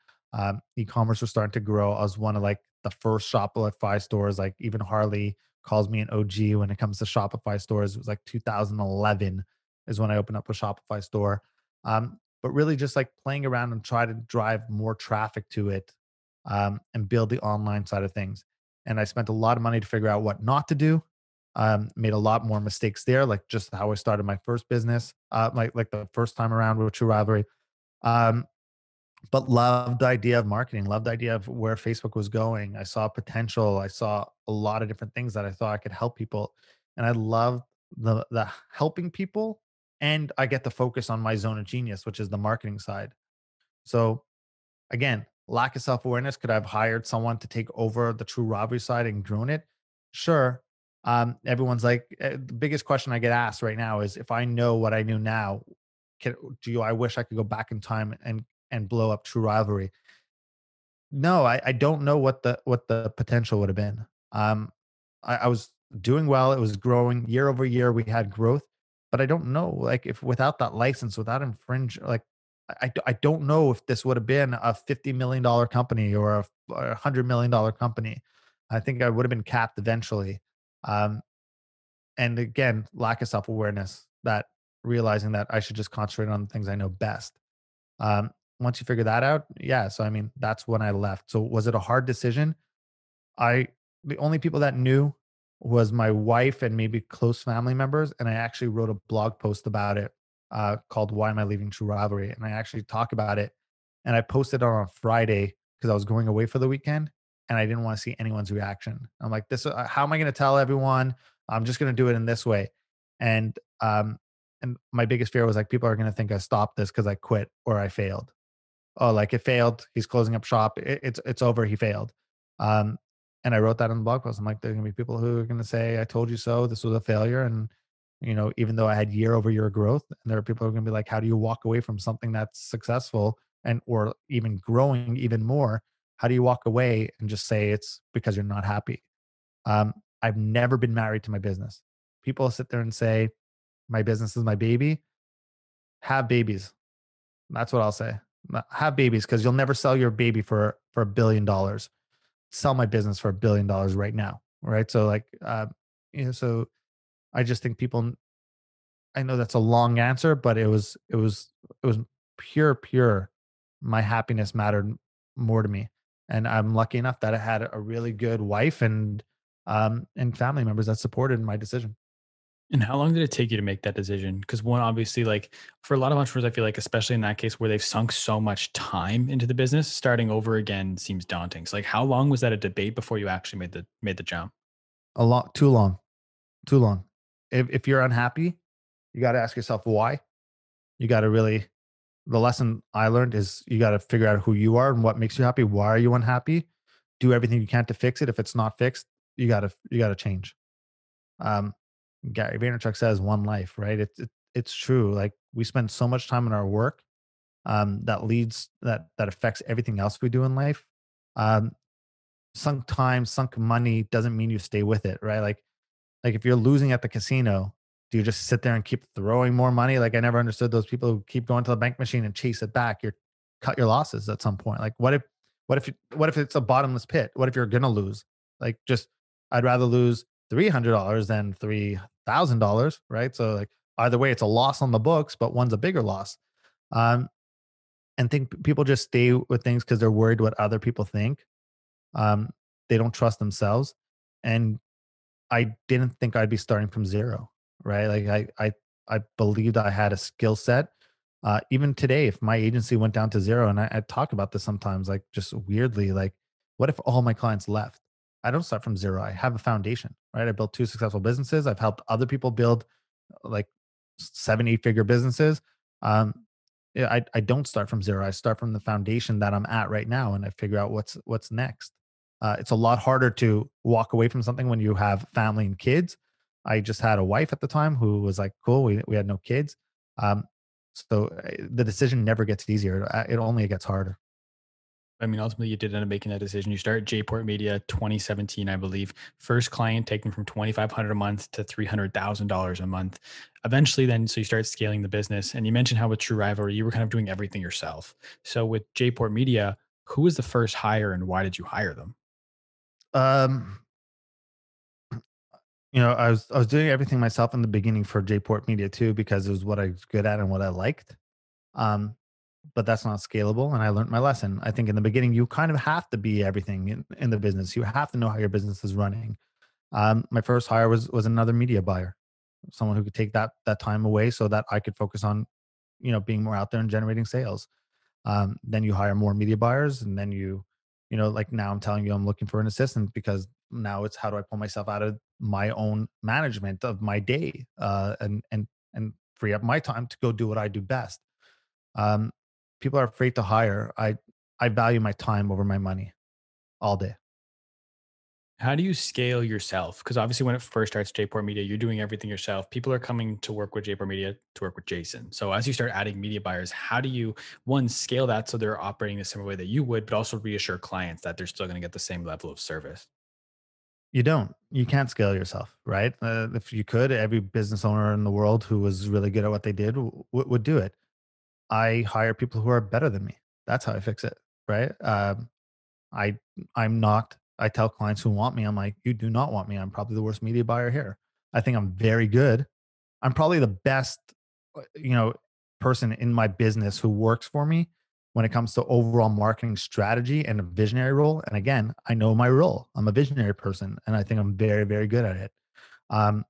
E-commerce was starting to grow. I was one of like the first Shopify stores. Like even Harley calls me an OG when it comes to Shopify stores. It was like 2011 is when I opened up a Shopify store. But really just like playing around and try to drive more traffic to it, and build the online side of things. And I spent a lot of money to figure out what not to do. Made a lot more mistakes there, like just how I started my first business, like the first time around with True Rivalry. Um, but loved the idea of marketing, loved the idea of where Facebook was going. I saw potential. I saw a lot of different things that I thought I could help people. And I love the helping people. And I get to focus on my zone of genius, which is the marketing side. So again, lack of self-awareness. Could I have hired someone to take over the True Robbery side and grown it? Sure. Everyone's like, the biggest question I get asked right now is, if I know what I knew now, I wish I could go back in time and blow up True Rivalry? No, I don't know what the potential would have been. I was doing well. It was growing year over year. We had growth, but I don't know, like, if without that license, without infringe, like, I don't know if this would have been a $50 million company or a $100 million company. I think I would have been capped eventually. Um, and again, lack of self awareness, that realizing that I should just concentrate on the things I know best. Um, Once you figure that out, yeah. So I mean, that's when I left. So was it a hard decision? I The only people that knew was my wife and maybe close family members, and I actually wrote a blog post about it, called "Why Am I Leaving True Rivalry?" And I actually talk about it, and I posted it on a Friday because I was going away for the weekend, and I didn't want to see anyone's reaction. I'm like, "This, how am I going to tell everyone? I'm just going to do it in this way," and and my biggest fear was like people are going to think I stopped this because I quit or I failed. Oh, like it failed. He's closing up shop. It's over. He failed. Um, and I wrote that in the blog post. I'm like, there's gonna be people who are gonna say, "I told you so. This was a failure." And even though I had year over year growth, and there are people who are gonna be like, "How do you walk away from something that's successful and or even growing even more? How do you walk away and just say it's because you're not happy?" I've never been married to my business. People sit there and say, "My business is my baby." Have babies. That's what I'll say. Have babies because you'll never sell your baby for $1 billion. Sell my business for $1 billion right now, right? So like, so I just think people. I know that's a long answer, but it was pure. My happiness mattered more to me, and I'm lucky enough that I had a really good wife and family members that supported my decision. And how long did it take you to make that decision? Because one, obviously, like for a lot of entrepreneurs, I feel like, especially in that case where they've sunk so much time into the business, starting over again seems daunting. So, like, how long was that a debate before you actually made the jump? A lot, too long, too long. If you're unhappy, you got to ask yourself why. You got to really. The lesson I learned is you got to figure out who you are and what makes you happy. Why are you unhappy? Do everything you can to fix it. If it's not fixed, you gotta change. Um, Gary Vaynerchuk says one life, right? It's true. Like we spend so much time in our work, that affects everything else we do in life. Um, Sunk time, sunk money doesn't mean you stay with it, right? Like if you're losing at the casino, do you just sit there and keep throwing more money? Like I never understood those people who keep going to the bank machine and chase it back. You're cut your losses at some point. Like what if it's a bottomless pit? What if you're gonna lose? Like just I'd rather lose $300 than $3,000, right? So like either way, it's a loss on the books, but one's a bigger loss. Um, and think people just stay with things because they're worried what other people think. Um, they don't trust themselves, and I didn't think I'd be starting from 0, right? Like I believed I had a skill set. Even today, if my agency went down to 0, and I talk about this sometimes, like just weirdly, like what if all my clients left? I don't start from 0. I have a foundation, right? I built 2 successful businesses. I've helped other people build like 7, 8 figure businesses. Um, yeah, I don't start from 0. I start from the foundation that I'm at right now, and I figure out what's next. It's a lot harder to walk away from something when you have family and kids. I just had a wife at the time who was like, "Cool, we had no kids." Um, the decision never gets easier. It only gets harder. I mean, ultimately, you did end up making that decision. You started JPORT Media 2017, I believe. First client taken from 2,500 a month to $300,000 a month. Eventually, then, so you start scaling the business. And you mentioned how with True Rivalry, you were kind of doing everything yourself. So with JPORT Media, who was the first hire and why did you hire them? Um, I was doing everything myself in the beginning for JPort Media too because it was what I was good at and what I liked. Um, but that's not scalable, and I learned my lesson. I think in the beginning, you kind of have to be everything in the business. You have to know how your business is running. My first hire was another media buyer, someone who could take that time away so that I could focus on, being more out there and generating sales. Then you hire more media buyers, and then like now I'm telling you, I'm looking for an assistant because now it's how do I pull myself out of my own management of my day, and free up my time to go do what I do best. Um, People are afraid to hire. I value my time over my money all day. How do you scale yourself? Because obviously, when it first starts JPOR Media, you're doing everything yourself. People are coming to work with JPOR Media to work with Jason. So as you start adding media buyers, how do you one scale that so they're operating the same way that you would, but also reassure clients that they're still going to get the same level of service? You don't. You can't scale yourself, right? If you could, every business owner in the world who was really good at what they did would do it. I hire people who are better than me. That's how I fix it, right? I I'm not. I tell clients who want me, I'm like, you do not want me. I'm probably the worst media buyer here. I think I'm very good. I'm probably the best, you know, person in my business who works for me when it comes to overall marketing strategy and a visionary role. And again, I know my role. I'm a visionary person, and I think I'm very, very good at it. Um,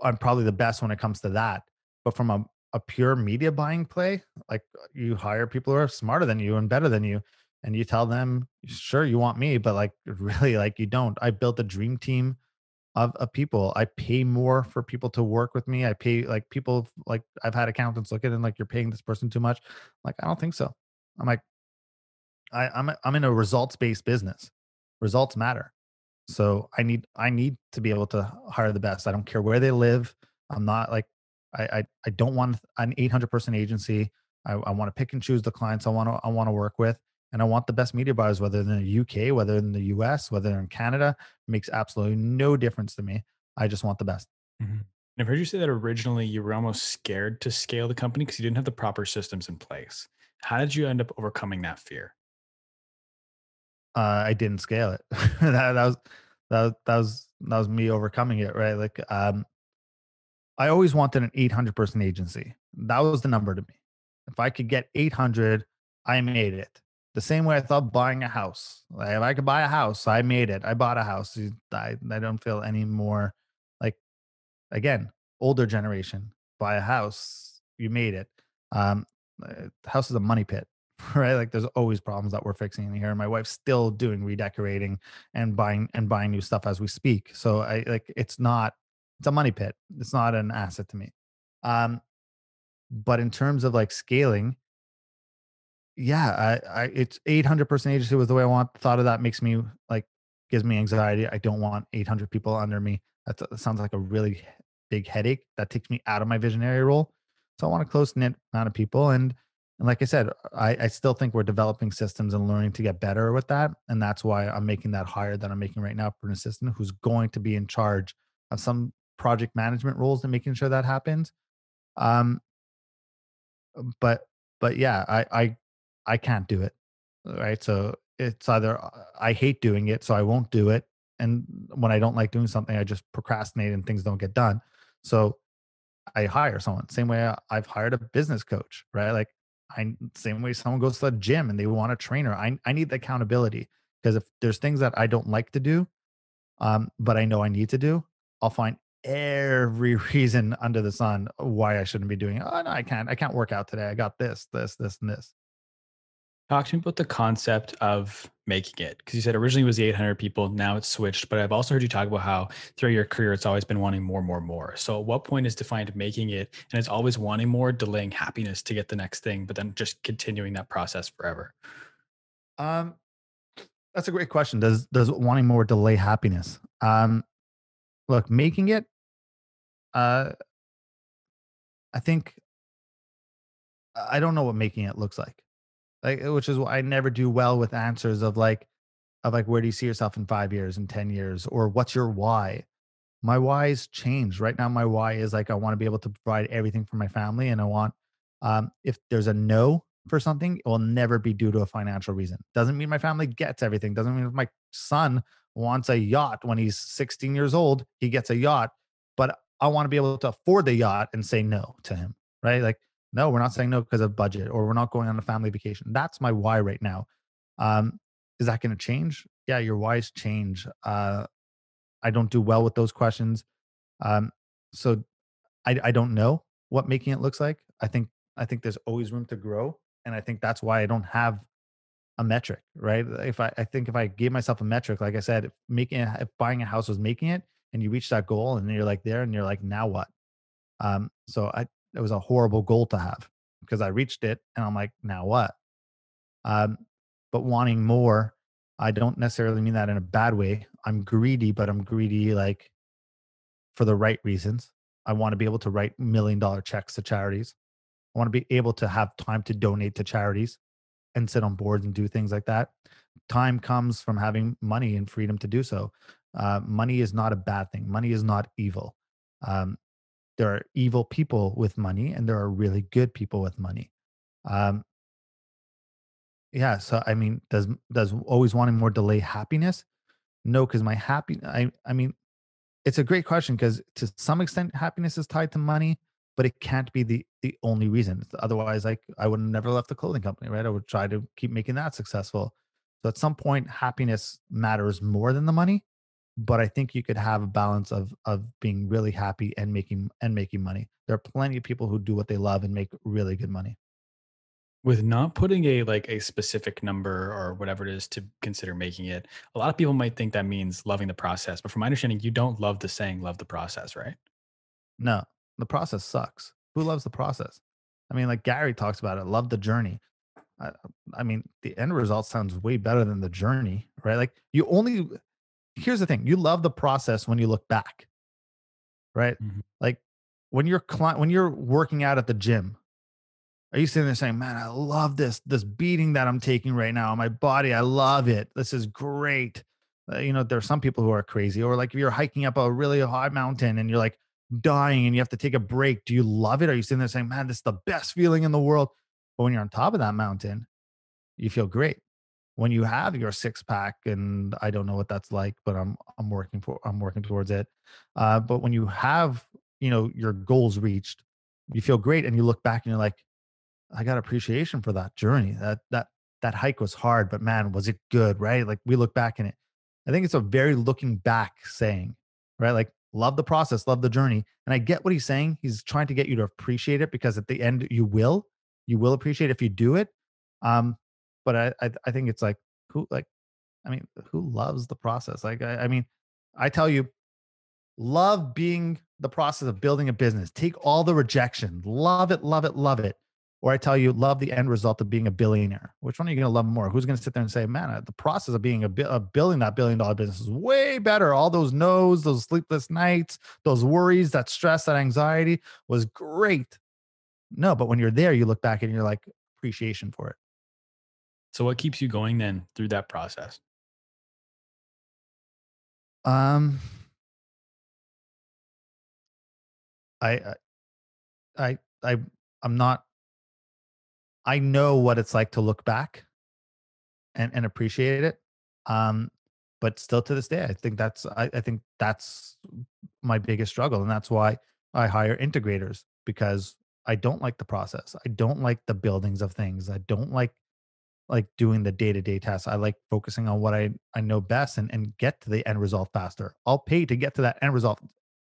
I'm probably the best when it comes to that. But from a pure media buying play, like you hire people who are smarter than you and better than you, and you tell them, sure, you want me, but like really, like you don't. I built a dream team of people. I pay more for people to work with me. I pay like people like I've had accountants look at it and like you're paying this person too much. Like, I don't think so. I'm like, I'm in a results based business. Results matter. So I need to be able to hire the best. I don't care where they live. I'm not like I don't want an 800-person agency. I want to pick and choose the clients I want to work with, and I want the best media buyers, whether they're in the UK, whether in the US, whether they're in Canada. Makes absolutely no difference to me. I just want the best. Mhm. And I've heard you say that originally you were almost scared to scale the company because you didn't have the proper systems in place. How did you end up overcoming that fear? I didn't scale it. That was me overcoming it, right? Like I always wanted an 800-person agency. That was the number to me. If I could get 800, I made it. The same way I thought buying a house. Like if I could buy a house, I made it. I bought a house. I don't feel any more like, again, older generation, buy a house, you made it. The house is a money pit, right? Like there's always problems that we're fixing in here. My wife's still doing redecorating and buying new stuff as we speak. So I like it's a money pit. It's not an asset to me. Um, but in terms of like scaling, yeah, I it's 800-person agency was the way I want. Thought of that makes me like gives me anxiety. I don't want 800 people under me. That sounds like a really big headache. That takes me out of my visionary role. So I want a close knit amount of people. And like I said, I still think we're developing systems and learning to get better with that. And that's why I'm making that hire that I'm making right now for an assistant who's going to be in charge of some project management roles and making sure that happens. Um, but but yeah, I can't do it, right? So it's either I hate doing it, so I won't do it, and when I don't like doing something, I just procrastinate and things don't get done. So I hire someone. Same way I've hired a business coach, right? Like same way someone goes to the gym and they want a trainer. I need the accountability because if there's things that I don't like to do, but I know I need to do, I'll find every reason under the sun why I shouldn't be doing it. Oh no, I can't. I can't work out today. I got this, and this. Talk to me about the concept of making it, because you said originally it was the 800 people, now it's switched. But I've also heard you talk about how throughout your career, it's always been wanting more, more, more. So, at what point is defined making it? And it's always wanting more, delaying happiness to get the next thing, but then just continuing that process forever. Um, that's a great question. Does wanting more delay happiness? Look, making it. Uh, I think I don't know what making it looks like, which is why I never do well with answers of like where do you see yourself in 5 years and 10 years, or what's your why? My why's changed. Right now, my why is like I want to be able to provide everything for my family, and I want if there's a no for something, it will never be due to a financial reason. Doesn't mean my family gets everything. Doesn't mean if my son wants a yacht when he's 16 years old, he gets a yacht. But I want to be able to afford the yacht and say no to him, right? Like, no, we're not saying no because of budget, or we're not going on a family vacation. That's my why right now. Um, is that going to change? Yeah, your whys change. I don't do well with those questions. Um, so I don't know what making it looks like. I think there's always room to grow, and I think that's why I don't have a metric, right? I think if I gave myself a metric, like I said, if buying a house was making it, and you reach that goal, and you're like there, and you're like, now what? So it was a horrible goal to have because I reached it, and I'm like, now what? Um, but wanting more, I don't necessarily mean that in a bad way. I'm greedy, but I'm greedy like for the right reasons. I want to be able to write $1 million checks to charities. I want to be able to have time to donate to charities. and sit on boards and do things like that. Time comes from having money and freedom to do so. Money is not a bad thing. Money is not evil. Um, there are evil people with money, and there are really good people with money. Um, yeah. So I mean, does always wanting more delay happiness? No, because my happy. I mean, it's a great question because to some extent happiness is tied to money, but it can't be the only reason. Otherwise, like I would have never left the clothing company, right? I would try to keep making that successful. So at some point, happiness matters more than the money. But I think you could have a balance of being really happy and making money. There are plenty of people who do what they love and make really good money. With not putting a like a specific number or whatever it is to consider making it, a lot of people might think that means loving the process. But from my understanding, you don't love the saying "love the process," right? No, the process sucks. Who loves the process? I mean, like Gary talks about it, love the journey. I, I mean, the end result sounds way better than the journey, right? Like you only here's the thing: you love the process when you look back, right? Mhm. Like when you're working out at the gym, are you sitting there saying, "Man, I love this beating that I'm taking right now. My body, I love it. This is great." There are some people who are crazy, or like if you're hiking up a really high mountain and you're like dying and you have to take a break. Do you love it? Are you sitting there saying, "Man, this is the best feeling in the world"? But when you're on top of that mountain, you feel great. When you have your six pack, and I don't know what that's like, but I'm working towards it. But when you have your goals reached, you feel great, and you look back and you're like, I got appreciation for that journey. That hike was hard, but man, was it good, right? Like we look back in it. I think it's a very looking back saying, right? Like love the process, love the journey. And I get what he's saying. He's trying to get you to appreciate it because at the end you will appreciate it if you do it. Um, but I think it's like who like I mean, who loves the process? Like I mean, I tell you, love being the process of building a business. Take all the rejection. Love it, love it, love it. Or I tell you, love the end result of being a billionaire. Which one are you going to love more? Who's going to sit there and say, man, the process of being of building that $1 billion business is way better. All those no's, those sleepless nights, those worries, that stress, that anxiety was great. No, but when you're there, you look back and you're like, appreciation for it. So, what keeps you going then through that process? Um, I, I, I, I'm not, I know what it's like to look back and appreciate it. Um, but still to this day, I think that's my biggest struggle, and that's why I hire integrators because I don't like the process. I don't like the buildings of things. I don't like doing the day-to-day tasks. I like focusing on what I know best and get to the end result faster. I'll pay to get to that end result.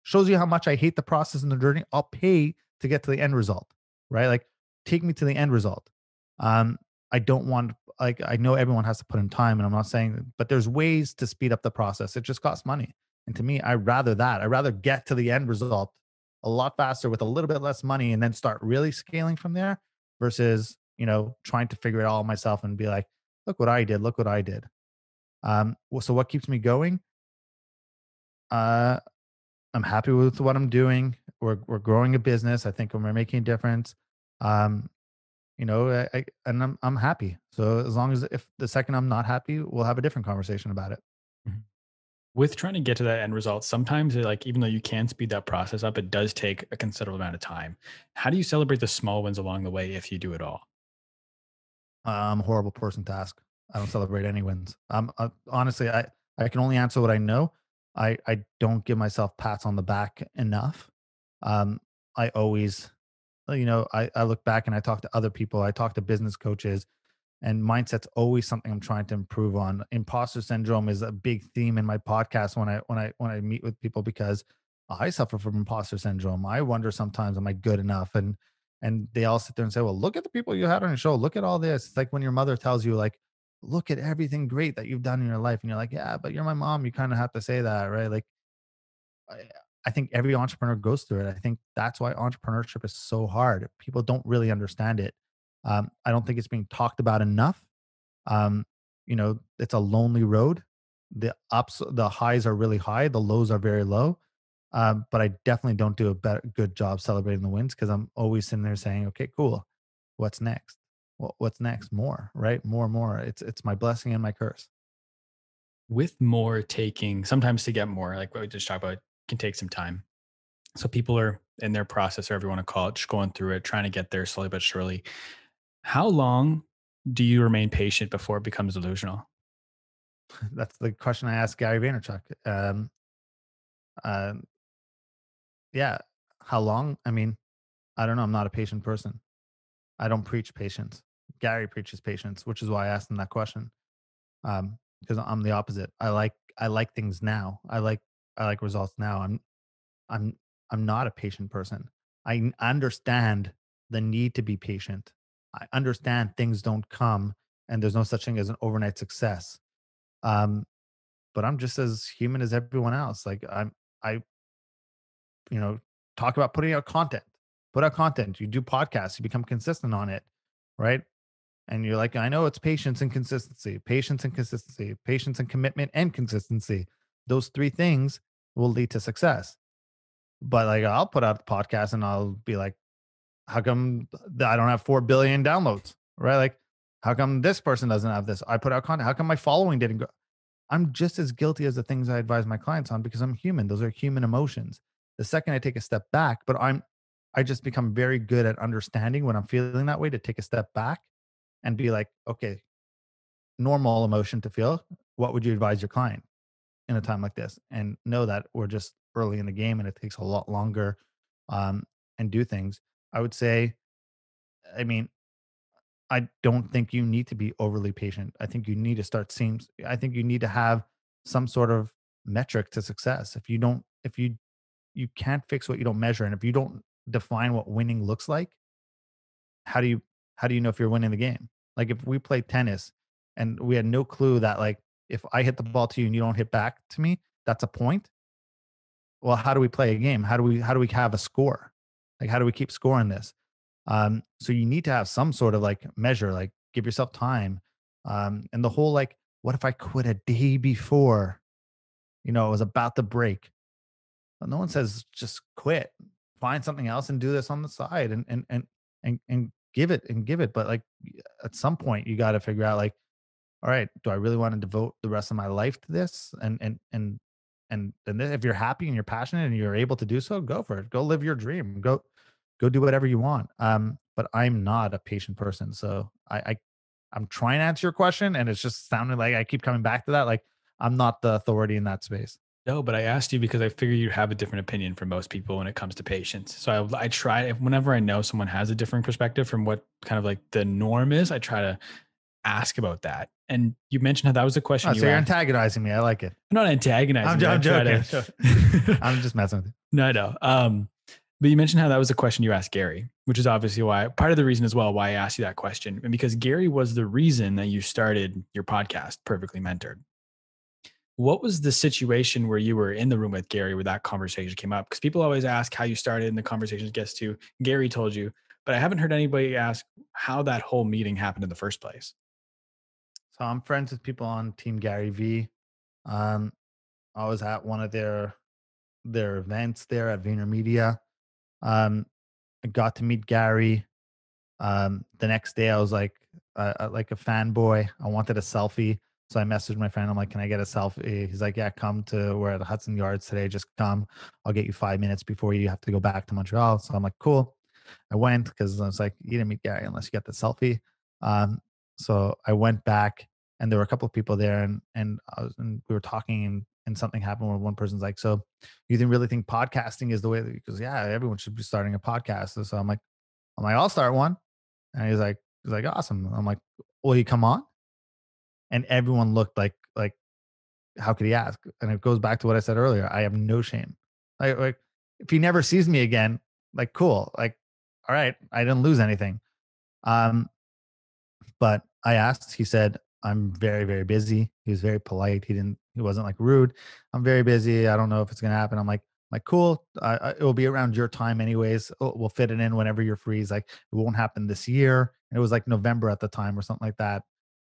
Shows you how much I hate the process and the journey. I'll pay to get to the end result, right? Like take me to the end result. Um, I don't want like I know everyone has to put in time and I'm not saying but there's ways to speed up the process. It just costs money. And to me, I rather that. I rather get to the end result a lot faster with a little bit less money and then start really scaling from there versus trying to figure it all myself and be like, look what I did, look what I did. So what keeps me going? Uh, I'm happy with what I'm doing. We're growing a business. I think we're making a difference. Um, and I'm happy. So as long as if the second I'm not happy, we'll have a different conversation about it. Mhm. With trying to get to that end result, sometimes like even though you can speed that process up, it does take a considerable amount of time. How do you celebrate the small wins along the way if you do it all? I'm a horrible person to ask. I don't celebrate any wins. Honestly, I can only answer what I know. I don't give myself pats on the back enough. Um, I always, I look back and I talk to other people. I talk to business coaches, and mindset's always something I'm trying to improve on. Imposter syndrome is a big theme in my podcast when I meet with people because I suffer from imposter syndrome. I wonder sometimes, am I good enough? And they all sit there and say, well, look at the people you had on your show. Look at all this. It's like when your mother tells you, like, look at everything great that you've done in your life. And you're like, yeah, but you're my mom. You kind of have to say that, right? Like, I, I think every entrepreneur goes through it. I think that's why entrepreneurship is so hard. People don't really understand it. I don't think it's being talked about enough. It's a lonely road. The highs are really high, the lows are very low. But I definitely don't do a good job celebrating the wins because I'm always sitting there saying, okay, cool. What's next? What's next? More, right? More and more. It's my blessing and my curse. With more taking sometimes to get more, like what we just talked about, can take some time. So people are in their process, or whatever you want to call it, just going through it, trying to get there slowly but surely. How long do you remain patient before it becomes delusional? That's the question I asked Gary Vaynerchuk. Um, yeah, how long? I mean, I don't know. I'm not a patient person. I don't preach patience. Gary preaches patience, which is why I asked him that question. Because I'm the opposite. I like things now. I like results now. I'm I'm not a patient person. Understand the need to be patient. I understand things don't come, and there's no such thing as an overnight success. Um, but I'm just as human as everyone else. Like I you know talk about putting out content. Put out content. You do podcasts. You become consistent on it, right? And you're like, I know it's patience and consistency, patience and commitment and consistency. Those three things will lead to success. But like, I'll put out the podcast and I'll be like, how come I don't have 4 billion downloads? Right? Like, how come this person doesn't have this? I put out content. How come my following didn't go? I'm just as guilty as the things I advise my clients on because I'm human. Those are human emotions. The second I take a step back, I just become very good at understanding when I'm feeling that way to take a step back and be like, okay, normal emotion to feel. What would you advise your client in a time like this? And know that we're just early in the game and it takes a lot longer um, and do things. I would say, I mean, I don't think you need to be overly patient. I think you need to start seeing, I think you need to have some sort of metric to success. If you don't, if you can't fix what you don't measure. And if you don't define what winning looks like, how do you how do you know if you're winning the game? Like if we play tennis and we had no clue that like if I hit the ball to you and you don't hit back to me, that's a point. Well, how do we play a game? How do we have a score? Like how do we keep scoring this? So you need to have some sort of like measure, like give yourself time. And the whole like, what if I quit a day before, it was about to break? Well, no one says just quit. Find something else and do this on the side and give it. But like at some point you got to figure out like, all right, do I really want to devote the rest of my life to this? And then if you're happy and you're passionate and you're able to do so, go for it. Go live your dream. Go do whatever you want. But I'm not a patient person. So I'm trying to answer your question and it's just sounding like I keep coming back to that. Like I'm not the authority in that space. No, but I asked you because I figure you have a different opinion from most people when it comes to patience. So I try, whenever I know someone has a different perspective from what kind of like the norm is, I try to ask about that. And you mentioned how that was a question Oh, you so you're asked. antagonizing me. I like it. I'm not antagonizing you. I I'm try joking. to. I'm just messing with you. No, no. But you mentioned how that was a question you asked Gary, which is obviously why part of the reason as well why I asked you that question. And because Gary was the reason that you started your podcast, Perfectly Mentored. What was the situation where you were in the room with Gary where that conversation came up? Because people always ask how you started and the conversation gets to Gary told you, but I haven't heard anybody ask how that whole meeting happened in the first place. So I'm friends with people on Team GaryVee. Um, I was at one of their events there at Vayner Media. Um, I got to meet Gary. The next day, I was like a fanboy. I wanted a selfie, so I messaged my friend. I'm like, "Can I get a selfie?" He's like, "Yeah, come to we're at the Hudson Yards today. Just come. I'll get you 5 minutes before you have to go back to Montreal." So I'm like, "Cool." I went because I was like, "You didn't meet Gary unless you get the selfie." Um, so I went back, and there were a couple of people there, and we were talking, and something happened where one person's like, "So, you didn't really think podcasting is the way?" Because yeah, everyone should be starting a podcast. So I'm like, "I'll start one." And he's like, awesome. I'm like, will you come on? And everyone looked like, how could he ask? And it goes back to what I said earlier. I have no shame. Like if he never sees me again, like cool. Like, all right, I didn't lose anything. Um, but I asked, he said, I'm very, very busy. He was very polite. He wasn't like rude. I'm very busy. I don't know if it's going to happen. I'm like, cool. It will be around your time anyways. We'll fit it in whenever you're free. He's like, it won't happen this year. And it was like November at the time or something like that.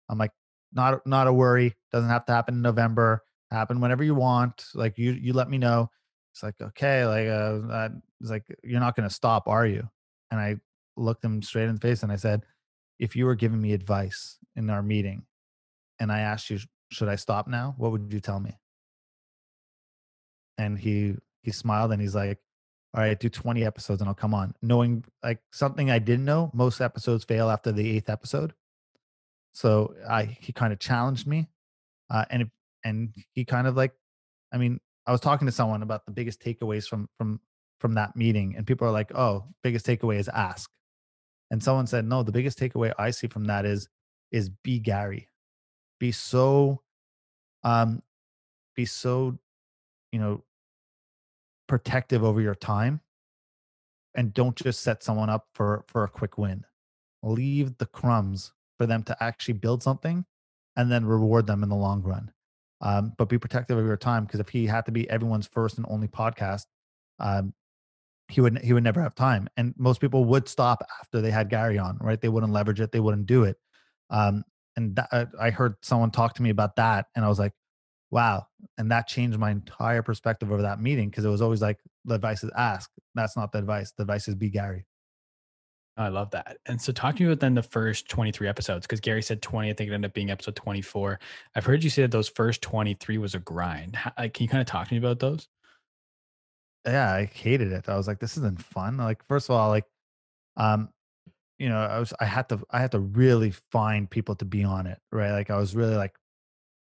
I'm like, not a worry. Doesn't have to happen in November. Happen whenever you want. Like you let me know. It's like, okay. Like, it's like, you're not going to stop, are you? And I looked him straight in the face and I said, if you were giving me advice in our meeting and I asked you, should I stop now? What would you tell me? And he smiled and he's like, all right, do 20 episodes and I'll come on. Knowing like something I didn't know, most episodes fail after the eighth episode. So he kind of challenged me. And he kind of like, I mean, I was talking to someone about the biggest takeaways from that meeting, and people are like, "Oh, biggest takeaway is ask." And someone said, "No, the biggest takeaway I see from that is be Gary. Be so um be so, you know, protective over your time and don't just set someone up for a quick win. Leave the crumbs for them to actually build something and then reward them in the long run. But be protective of your time because if he had to be everyone's first and only podcast, um, he would never have time. And most people would stop after they had Gary on, right? They wouldn't leverage it, they wouldn't do it. Um, and I heard someone talk to me about that, and I was like, wow. And that changed my entire perspective over that meeting because it was always like the advice is ask. That's not the advice. The advice is be Gary. I love that. And so talk to me about then the first 23 episodes, because Gary said 20, I think it ended up being episode 24. I've heard you say that those first 23 was a grind. Can you kind of talk to me about those? Yeah, I hated it. I was like, this isn't fun. Like, first of all, like, um, I had to really find people to be on it, right? Like I was really like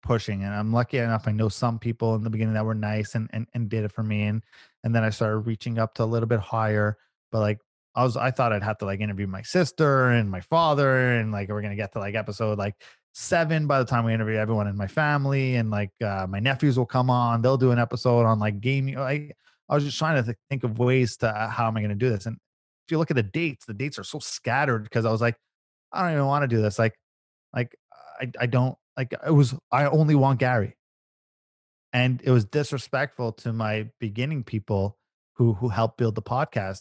pushing, and I'm lucky enough I know some people in the beginning that were nice and did it for me, and then I started reaching up to a little bit higher. But like I thought I'd have to like interview my sister and my father, and like we're gonna get to like episode like 7 by the time we interview everyone in my family, and like my nephews will come on, they'll do an episode on like gaming. I was just trying to think of ways to how am I going to do this. And if you look at the dates are so scattered because I was like, I don't even want to do this. Like I don't like it was I only want Gary. And it was disrespectful to my beginning people who helped build the podcast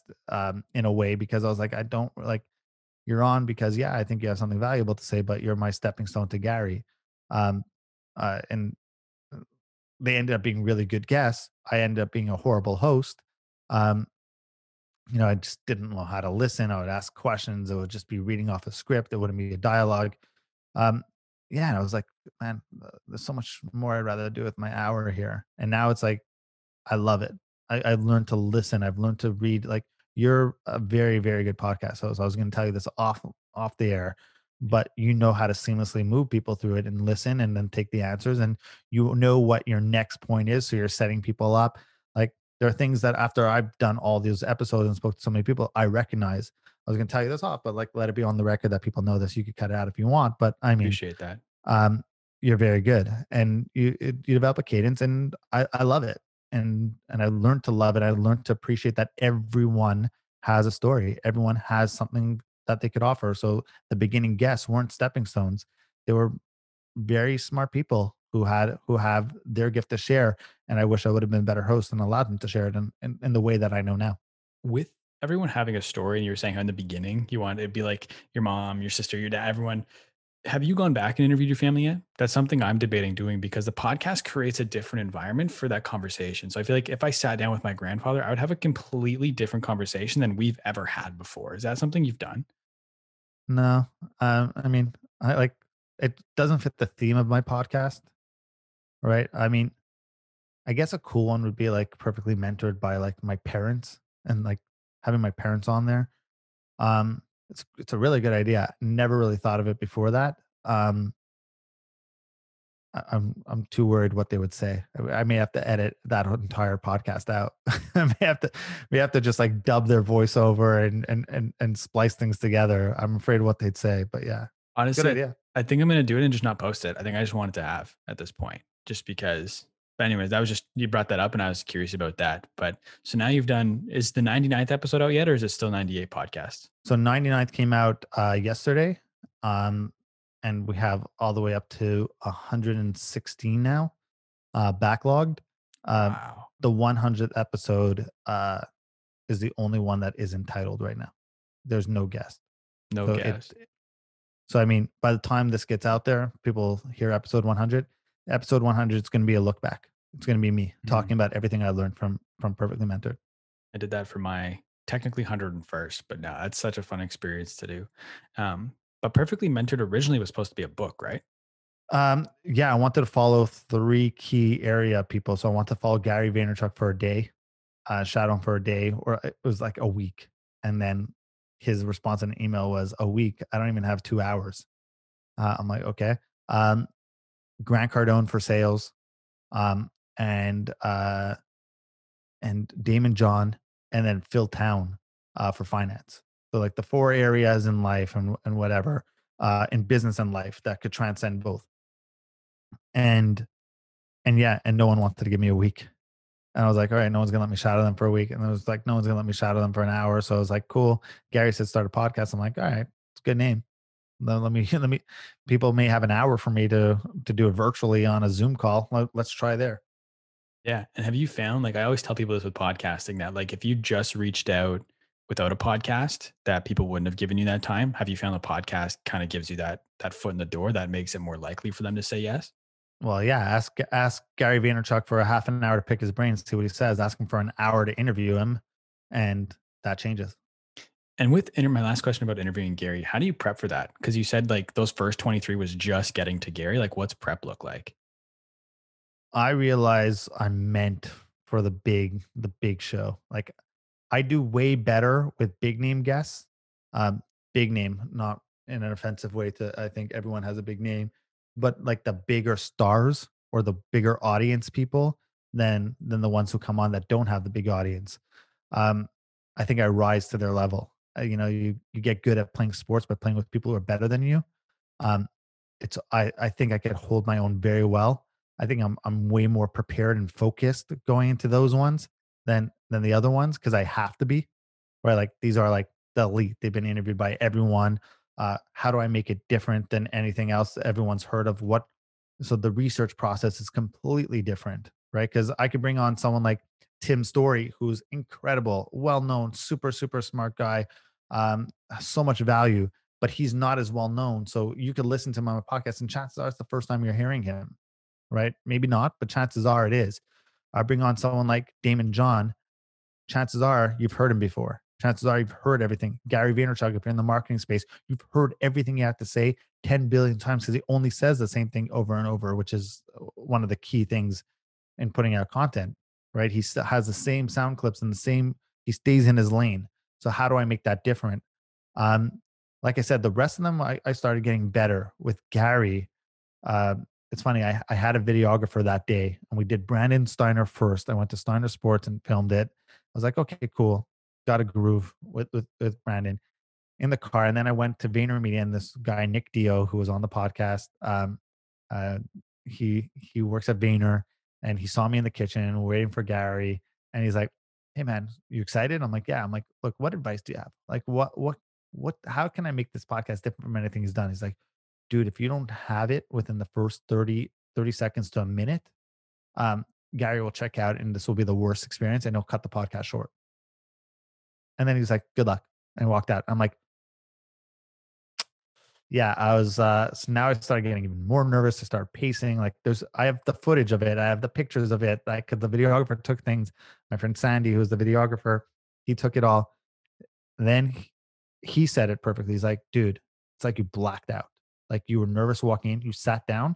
in a way because I was like, I don't like you're on because yeah, I think you have something valuable to say, but you're my stepping stone to Gary. Um and they ended up being really good guests. I ended up being a horrible host. Um, I just didn't know how to listen. I would ask questions. It would just be reading off a script. It wouldn't be a dialogue. Um, yeah, and I was like, man, there's so much more I'd rather do with my hour here. And now it's like, I love it. I've learned to listen. I've learned to read. Like you're a very, very good podcast host. I was going to tell you this off the air, but you know how to seamlessly move people through it and listen and then take the answers, and you know what your next point is. So you're setting people up. Like there are things that after I've done all these episodes and spoke to so many people, I recognize. I was going to tell you this off, but like let it be on the record that people know this. You could cut it out if you want, but I mean, Appreciate that. um, you're very good, and you develop a cadence, and I love it, and I learned to love it. I learned to appreciate that everyone has a story, everyone has something that they could offer. So the beginning guests weren't stepping stones; they were very smart people who have their gift to share. And I wish I would have been a better host and allowed them to share it in the way that I know now. With everyone having a story, and you were saying how in the beginning you wanted it to be like your mom, your sister, your dad, everyone. Have you gone back and interviewed your family yet? That's something I'm debating doing because the podcast creates a different environment for that conversation. So I feel like if I sat down with my grandfather, I would have a completely different conversation than we've ever had before. Is that something you've done? No, I mean, I like it doesn't fit the theme of my podcast, right? I mean, I guess a cool one would be like perfectly mentored by like my parents and like having my parents on there. It's a really good idea. Never really thought of it before that. I'm too worried what they would say. I may have to edit that entire podcast out. I may have to just like dub their voiceover and splice things together. I'm afraid what they'd say, but yeah, good Honestly, idea. I think I'm going to do it and just not post it. I think I just wanted to have at this point, just because. But anyways, that was just, you brought that up and I was curious about that. But so now you've done, is the 99th episode out yet, or is it still 98 podcasts? So 99th came out yesterday. Um, and we have all the way up to 116 now, backlogged. Um, Wow. the 100th episode is the only one that is entitled right now. There's no guest. No So it guess. so I mean, by the time this gets out there, people hear episode 100. Episode 100 is going to be a look back. It's going to be me Mhm. talking about everything I learned from Perfectly Mentored. I did that for my technically 101st, but no, that's such a fun experience to do. But Perfectly Mentored originally was supposed to be a book, right? Yeah, I wanted to follow three key area people. So I want to follow Gary Vaynerchuk for a day, shadow him for a day, or it was like a week. And then his response in an email was a week. I don't even have 2 hours. I'm like, okay. Um, Grant Cardone for sales, um, and uh, and Daymond John, and then Phil Town for finance. So like the four areas in life and whatever in business and life that could transcend both. And yeah, and no one wanted to give me a week. And I was like, all right, no one's gonna let me shadow them for a week. And it was like, no one's gonna let me shadow them for an hour. So I was like, cool. Gary said start a podcast. I'm like, all right, it's a good name. Let me let me people may have an hour for me to do it virtually on a Zoom call. Let's try there. Yeah. And have you found, like, I always tell people this with podcasting, that like if you just reached out without a podcast, that people wouldn't have given you that time? Have you found the podcast kind of gives you that foot in the door that makes it more likely for them to say yes? Well, yeah, ask Gary Vaynerchuk for a half an hour to pick his brains, see what he says. Ask him for an hour to interview him, and that changes. And with my last question about interviewing Gary, how do you prep for that? Because you said like those first 23 was just getting to Gary. Like, what's prep look like? I realize I'm meant for the big show. Like I do way better with big name guests. Big name, not in an offensive way to I think everyone has a big name, but like the bigger stars or the bigger audience people than the ones who come on that don't have the big audience. Um, I think I rise to their level. You get good at playing sports by playing with people who are better than you. Um, I think I could hold my own very well. I think I'm way more prepared and focused going into those ones than the other ones because I have to be, right? Like these are like the elite. They've been interviewed by everyone. How do I make it different than anything else that everyone's heard of? So the research process is completely different, right? Because I could bring on someone like Tim Story, who's incredible, well known, super, super smart guy, so much value, but he's not as well known. So you could listen to him on a podcast, and chances are it's the first time you're hearing him, right? Maybe not, but chances are it is. I bring on someone like Daymond John, chances are you've heard him before. Chances are you've heard everything. Gary Vaynerchuk, if you're in the marketing space, you've heard everything you have to say 10 billion times because he only says the same thing over and over, which is one of the key things in putting out content, right? He still has the same sound clips and he stays in his lane. So how do I make that different? Um, like I said, the rest of them, I started getting better with Gary. uh, it's funny. I had a videographer that day, and we did Brandon Steiner first. I went to Steiner Sports and filmed it. I was like, okay, cool, got a groove with Brandon in the car, and then I went to VaynerMedia, and this guy Nick Dio, who was on the podcast. Uh, he works at Vayner, and he saw me in the kitchen waiting for Gary, and he's like, "Hey man, you excited?" I'm like, "Yeah." I'm like, "Look, what advice do you have? Like, what? How can I make this podcast different from anything he's done?" He's like, dude, if you don't have it within the first 30 seconds to a minute, um, Gary will check out and this will be the worst experience and he'll cut the podcast short. And then he's like, good luck. And walked out. I'm like, yeah, so now I started getting even more nervous to start pacing. Like I have the footage of it. I have the pictures of it. Like the videographer took things. My friend Sandy, who's the videographer, he took it all. Then he said it perfectly. He's like, dude, it's like you blacked out. Like you were nervous walking in, you sat down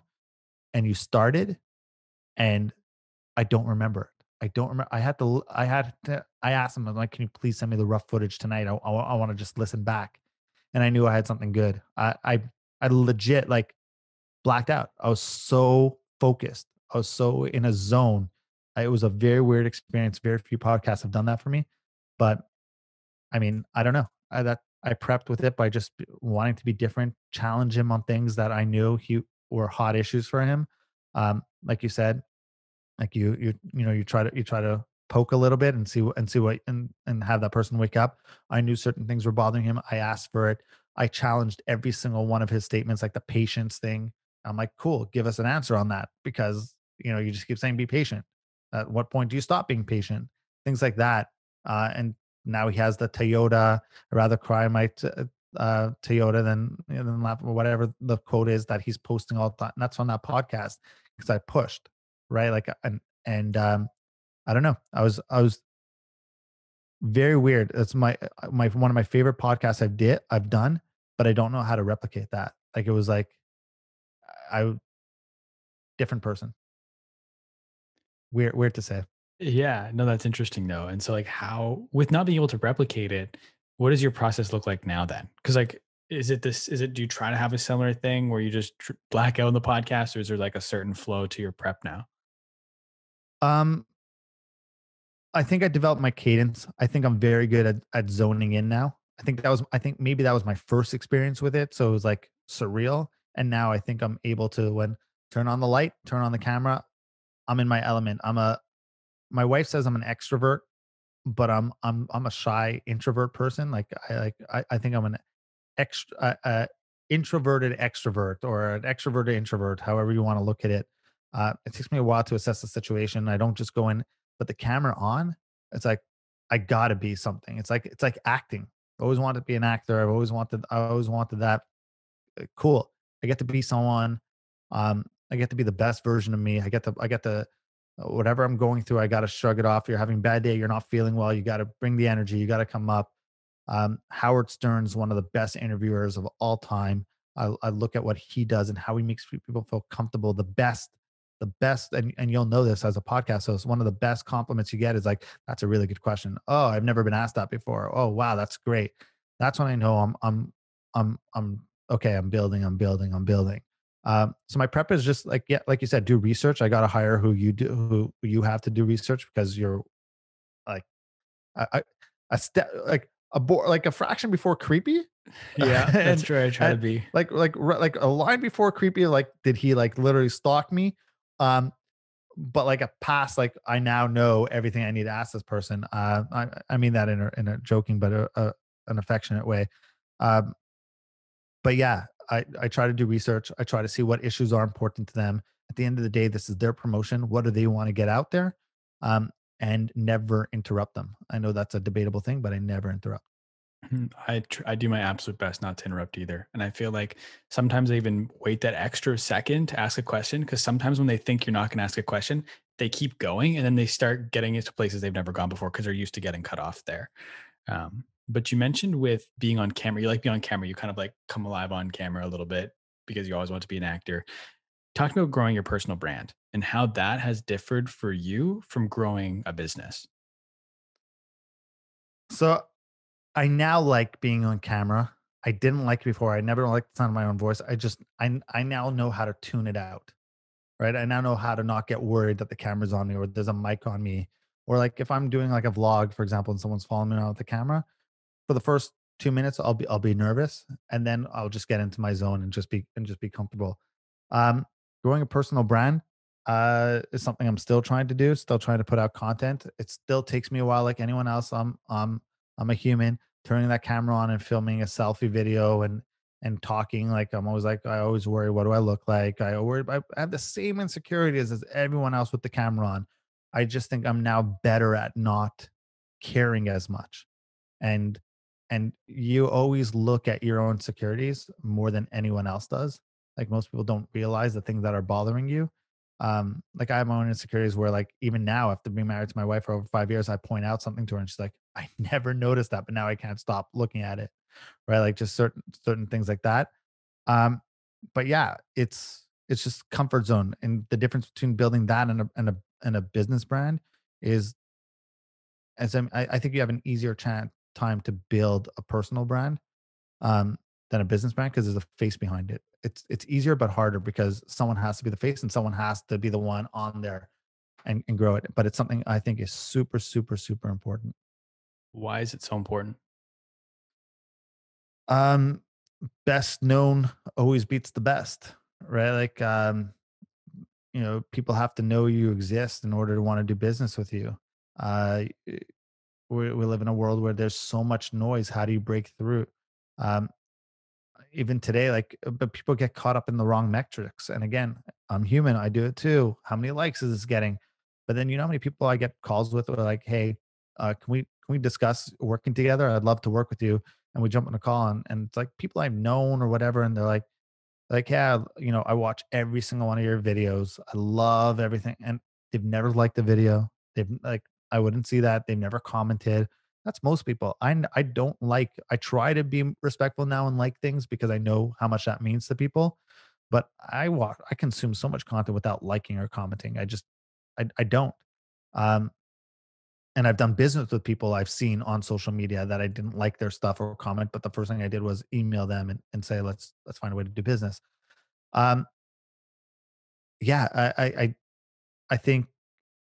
and you started and I don't remember it. I don't remember. I asked him, I'm like, can you please send me the rough footage tonight? I want to just listen back. And I knew I had something good. I legit like blacked out. I was so focused. I was so in a zone. It was a very weird experience. Very few podcasts have done that for me. But I mean, I don't know. I prepped with it by just wanting to be different, challenge him on things that I knew he were hot issues for him. Like you said, like you try to poke a little bit and see what and have that person wake up. I knew certain things were bothering him. I asked for it. I challenged every single one of his statements, like the patience thing. I'm like, cool, give us an answer on that because you just keep saying be patient. At what point do you stop being patient? Things like that. And now he has the Toyota. I'd rather cry my Toyota than laugh, or whatever the quote is that he's posting all the time. And that's on that podcast because I pushed, right? Like and I don't know. I was very weird. It's my one of my favorite podcasts I've done. but I don't know how to replicate that. Like it was like I different person. Weird to say. Yeah, no, that's interesting though. And so like how with not being able to replicate it, what does your process look like now then? Cuz like is it do you try to have a similar thing where you just black out in the podcast, or is there like a certain flow to your prep now? Um, I think I developed my cadence. I think I'm very good at zoning in now. I think maybe that was my first experience with it. So it was like surreal. And now I think I'm able to when turn on the light, turn on the camera, I'm in my element. My wife says I'm an extrovert, but I'm a shy introvert person. I think I'm an extra introverted extrovert or an extroverted introvert, however you want to look at it. It takes me a while to assess the situation. I don't just go in, but the camera on, it's like I gotta be something. It's like acting. I always wanted to be an actor. I always wanted that. Cool. I get to be someone. I get to be the best version of me. I get to whatever I'm going through. I got to shrug it off. You're having a bad day. You're not feeling well. You got to bring the energy. You got to come up. Howard Stern's one of the best interviewers of all time. I look at what he does and how he makes people feel comfortable. The best, and you'll know this as a podcast host. One of the best compliments you get is like, "That's a really good question." Oh, I've never been asked that before. Oh, wow, that's great. That's when I know I'm okay. I'm building. So my prep is just like, yeah, like you said, do research. I got to hire who you have to do research because you're like I a step like a fraction before creepy, Yeah, that's and true. I try to be. like a line before creepy. Like, did he like literally stalk me? Um, but like a past, like I now know everything I need to ask this person. I mean that in a joking but an affectionate way. Um, but yeah, I try to do research. I try to see what issues are important to them. At the end of the day, this is their promotion. What do they want to get out there? Um, and never interrupt them. I know that's a debatable thing, but I never interrupt. I do my absolute best not to interrupt either. And I feel like sometimes I even wait that extra second to ask a question, because sometimes when they think you're not going to ask a question, they keep going and then they start getting into places they've never gone before because they're used to getting cut off there. But you mentioned with being on camera, you like being on camera, you kind of like come alive on camera a little bit because you always want to be an actor. Talk about growing your personal brand and how that has differed for you from growing a business. So I now like being on camera. I didn't like it before. I never liked the sound of my own voice. I now know how to tune it out. Right. I now know how to not get worried that the camera's on me or there's a mic on me. Or like if I'm doing like a vlog, for example, and someone's following me around with the camera, for the first 2 minutes, I'll be nervous and then I'll just get into my zone and just be comfortable. Um, Growing a personal brand is something I'm still trying to do, still trying to put out content. It still takes me a while, like anyone else. I'm a human. Turning that camera on and filming a selfie video and talking like I'm always like I always worry, what do I look like? I have the same insecurities as everyone else with the camera on. I just think I'm now better at not caring as much and you always look at your own securities more than anyone else does. Like most people don't realize the things that are bothering you. Like I have my own insecurities where like even now after being married to my wife for over 5 years, I point out something to her and she's like, I never noticed that, but now I can't stop looking at it. Right. Like just certain things like that. Um, but yeah, it's just comfort zone. And the difference between building that and a business brand is I think you have an easier time to build a personal brand um, than a business brand because there's a face behind it. It's easier but harder because someone has to be the face and someone has to be the one on there and grow it. But it's something I think is super important. Why is it so important? Um, Best known always beats the best, right? Like people have to know you exist in order to want to do business with you. Uh, we live in a world where there's so much noise. How do you break through? Um, Even today, like, but people get caught up in the wrong metrics. And again, I'm human. I do it too. How many likes is this getting? But then you know how many people I get calls with are like, hey, can we discuss working together? I'd love to work with you. And we jump on a call and it's like people I've known or whatever, and they're like, yeah, I watch every single one of your videos. I love everything. And they've never liked the video. They've like I wouldn't see that. They've never commented. That's most people. I don't like, I try to be respectful now and like things because I know how much that means to people. But I consume so much content without liking or commenting. I don't. Um, and I've done business with people I've seen on social media that I didn't like their stuff or comment, but the first thing I did was email them and say, let's find a way to do business. Um, yeah, I think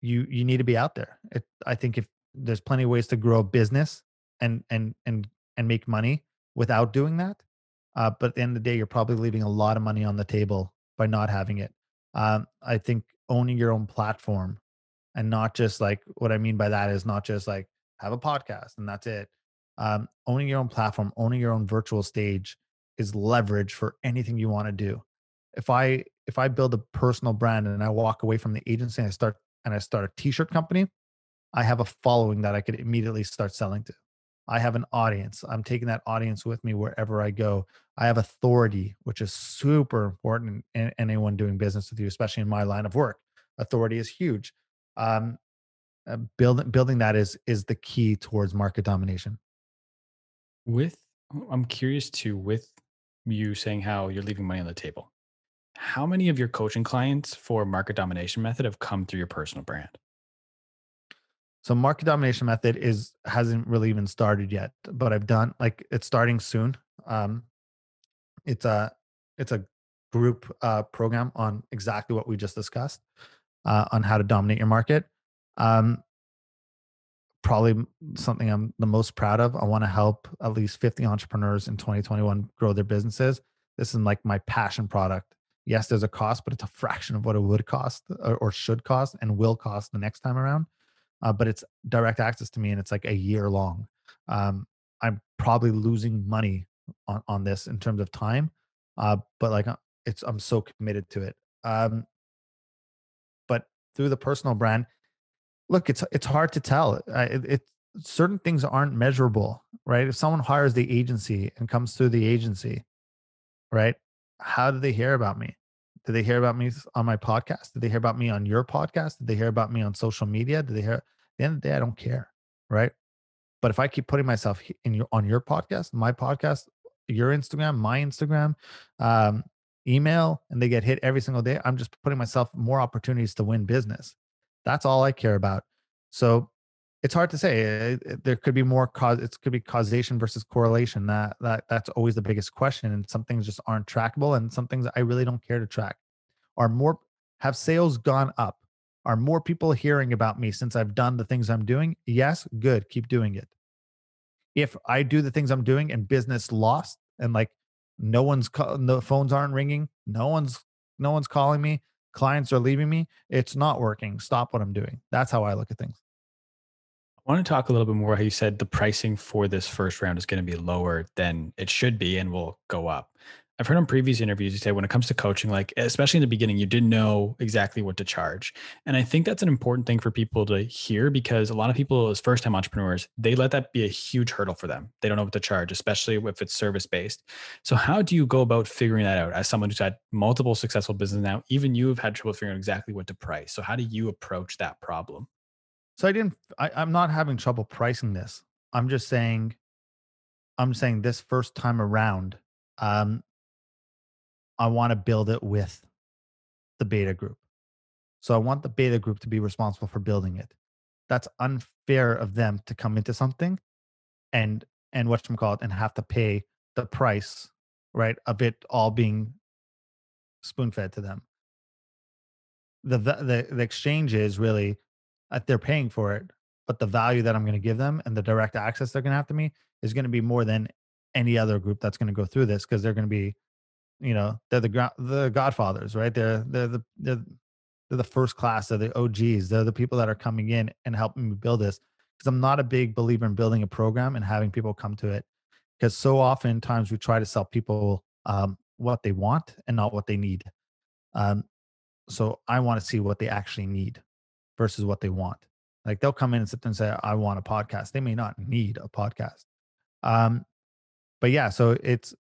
you need to be out there. I think if there's plenty of ways to grow a business and make money without doing that, but at the end of the day, you're probably leaving a lot of money on the table by not having it. I think owning your own platform, and not just like, what I mean by that is not just like have a podcast and that's it. Owning your own platform, owning your own virtual stage is leverage for anything you want to do. If I build a personal brand and I walk away from the agency and I start a t-shirt company, I have a following that I could immediately start selling to. I have an audience. I'm taking that audience with me wherever I go. I have authority, which is super important in anyone doing business with you, especially in my line of work. Authority is huge. Um, building that is the key towards market domination. With I'm curious too, with you saying how you're leaving money on the table. How many of your coaching clients for market domination method have come through your personal brand? So market domination method is hasn't really even started yet, but I've done, like, it's starting soon. Um, it's a it's a group program on exactly what we just discussed, on how to dominate your market. Um, Probably something I'm the most proud of. I want to help at least 50 entrepreneurs in 2021 grow their businesses. This is like my passion product. Yes, there's a cost, but it's a fraction of what it would cost, or should cost and will cost the next time around. But it's direct access to me, and it's like a year long. Um, I'm probably losing money on this in terms of time, but like, I'm so committed to it. But through the personal brand, look, it's hard to tell. Certain things aren't measurable, right? If someone hires the agency and comes through the agency, right? How do they hear about me? Did they hear about me on my podcast? Did they hear about me on your podcast? Did they hear about me on social media? Did they hear? At the end of the day, I don't care, right? But if I keep putting myself in your on your podcast, my podcast, your Instagram, my Instagram, um, email, and they get hit every single day, I'm just putting myself more opportunities to win business. That's all I care about. So it's hard to say. There could be more cause. It could be causation versus correlation. That's always the biggest question. And some things just aren't trackable, and some things I really don't care to track. Are more Have sales gone up? Are more people hearing about me since I've done the things I'm doing? Yes, good. Keep doing it. If I do the things I'm doing and business lost, and like, no phones aren't ringing, no one's calling me, clients are leaving me, it's not working. Stop what I'm doing. That's how I look at things. I want to talk a little bit more how you said the pricing for this first round is going to be lower than it should be and will go up. I've heard on previous interviews you say when it comes to coaching, like especially in the beginning, you didn't know exactly what to charge. And I think that's an important thing for people to hear because a lot of people as first time entrepreneurs, they let that be a huge hurdle for them. They don't know what to charge, especially if it's service based. So how do you go about figuring that out as someone who's had multiple successful business now? Even you have had trouble figuring out exactly what to price. So how do you approach that problem? So I'm not having trouble pricing this. I'm just saying, this first time around, um, I want to build it with the beta group. So I want the beta group to be responsible for building it. That's unfair of them to come into something and whatchamacallit, and have to pay the price, right, of it all being spoon fed to them. The exchange is really, they're paying for it, but the value that I'm going to give them and the direct access they're going to have to me is going to be more than any other group that's going to go through this, because they're going to be, they're the godfathers, right? They're the first class. They're the OGs. They're the people that are coming in and helping me build this. Because I'm not a big believer in building a program and having people come to it. Because so oftentimes we try to sell people what they want and not what they need. Um, so I want to see what they actually need versus what they want. Like, they'll come in and sit there and say, "I want a podcast." They may not need a podcast. Um, but yeah, so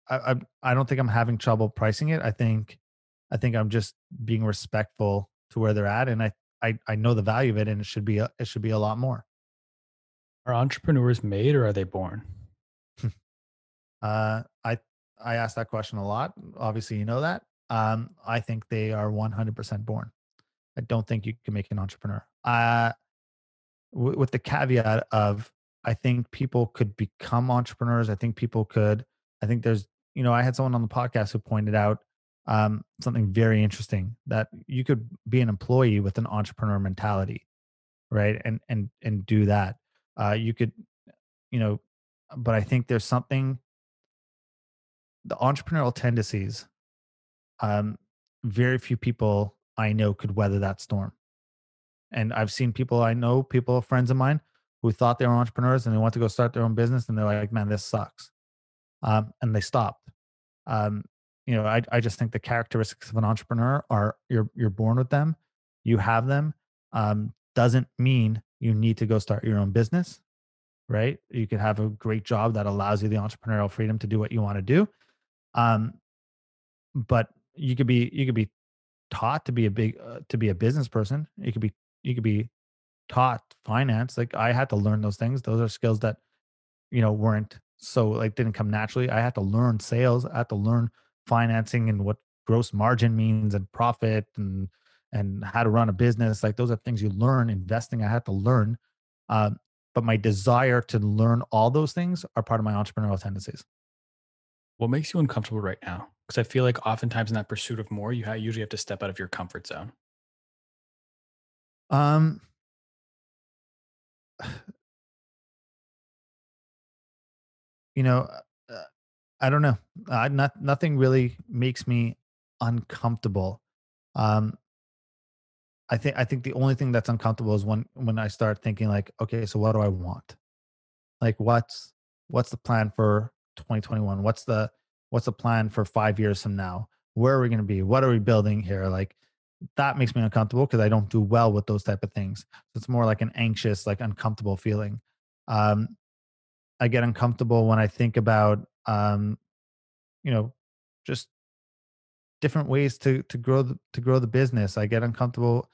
I don't think I'm having trouble pricing it. I think I'm just being respectful to where they're at, and I know the value of it, and it should be a lot more. Are entrepreneurs made or are they born? Uh, I I ask that question a lot. Obviously, you know that. I think they are 100% born. I don't think you can make an entrepreneur. With the caveat of, I think people could become entrepreneurs. I think people could. I think there's, I had someone on the podcast who pointed out something very interesting, that you could be an employee with an entrepreneur mentality, right? And do that. You could, you know, but I think there's something, the entrepreneurial tendencies. Um, Very few people I know could weather that storm. And I've seen people I know, people, friends of mine, who thought they were entrepreneurs and they want to go start their own business, and they're like, man, this sucks. And they stopped. Um, I just think the characteristics of an entrepreneur are, you're born with them, you have them. Doesn't mean you need to go start your own business, right? You could have a great job that allows you the entrepreneurial freedom to do what you want to do. Um, but you could be taught to be to be a business person. You could be taught finance. Like, I had to learn those things. Those are skills that, weren't so, like, didn't come naturally. I had to learn sales. I had to learn financing and what gross margin means, and profit, and how to run a business. Like, those are things you learn. Investing, I had to learn. Um, but my desire to learn all those things are part of my entrepreneurial tendencies. What makes you uncomfortable right now? Because I feel like oftentimes in that pursuit of more, you usually have to step out of your comfort zone. Um, you know, uh, I don't know. Nothing really makes me uncomfortable. Um, I think the only thing that's uncomfortable is when I start thinking, like, okay, so what do I want? Like, what's the plan for 2021? What's the plan for 5 years from now? Where are we going to be? What are we building here? Like, that makes me uncomfortable because I don't do well with those type of things. So it's more like an anxious, like, uncomfortable feeling. Um, I get uncomfortable when I think about, you know, just different ways to grow the business. I get uncomfortable.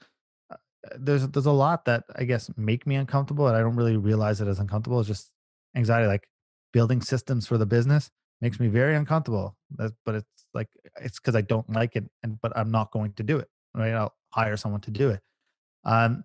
There's a lot that, I guess, make me uncomfortable, and I don't really realize it as uncomfortable. It's just anxiety. Like, building systems for the business makes me very uncomfortable. But it's like, it's because I don't like it, and but I'm not going to do it. Right? I'll hire someone to do it. Um,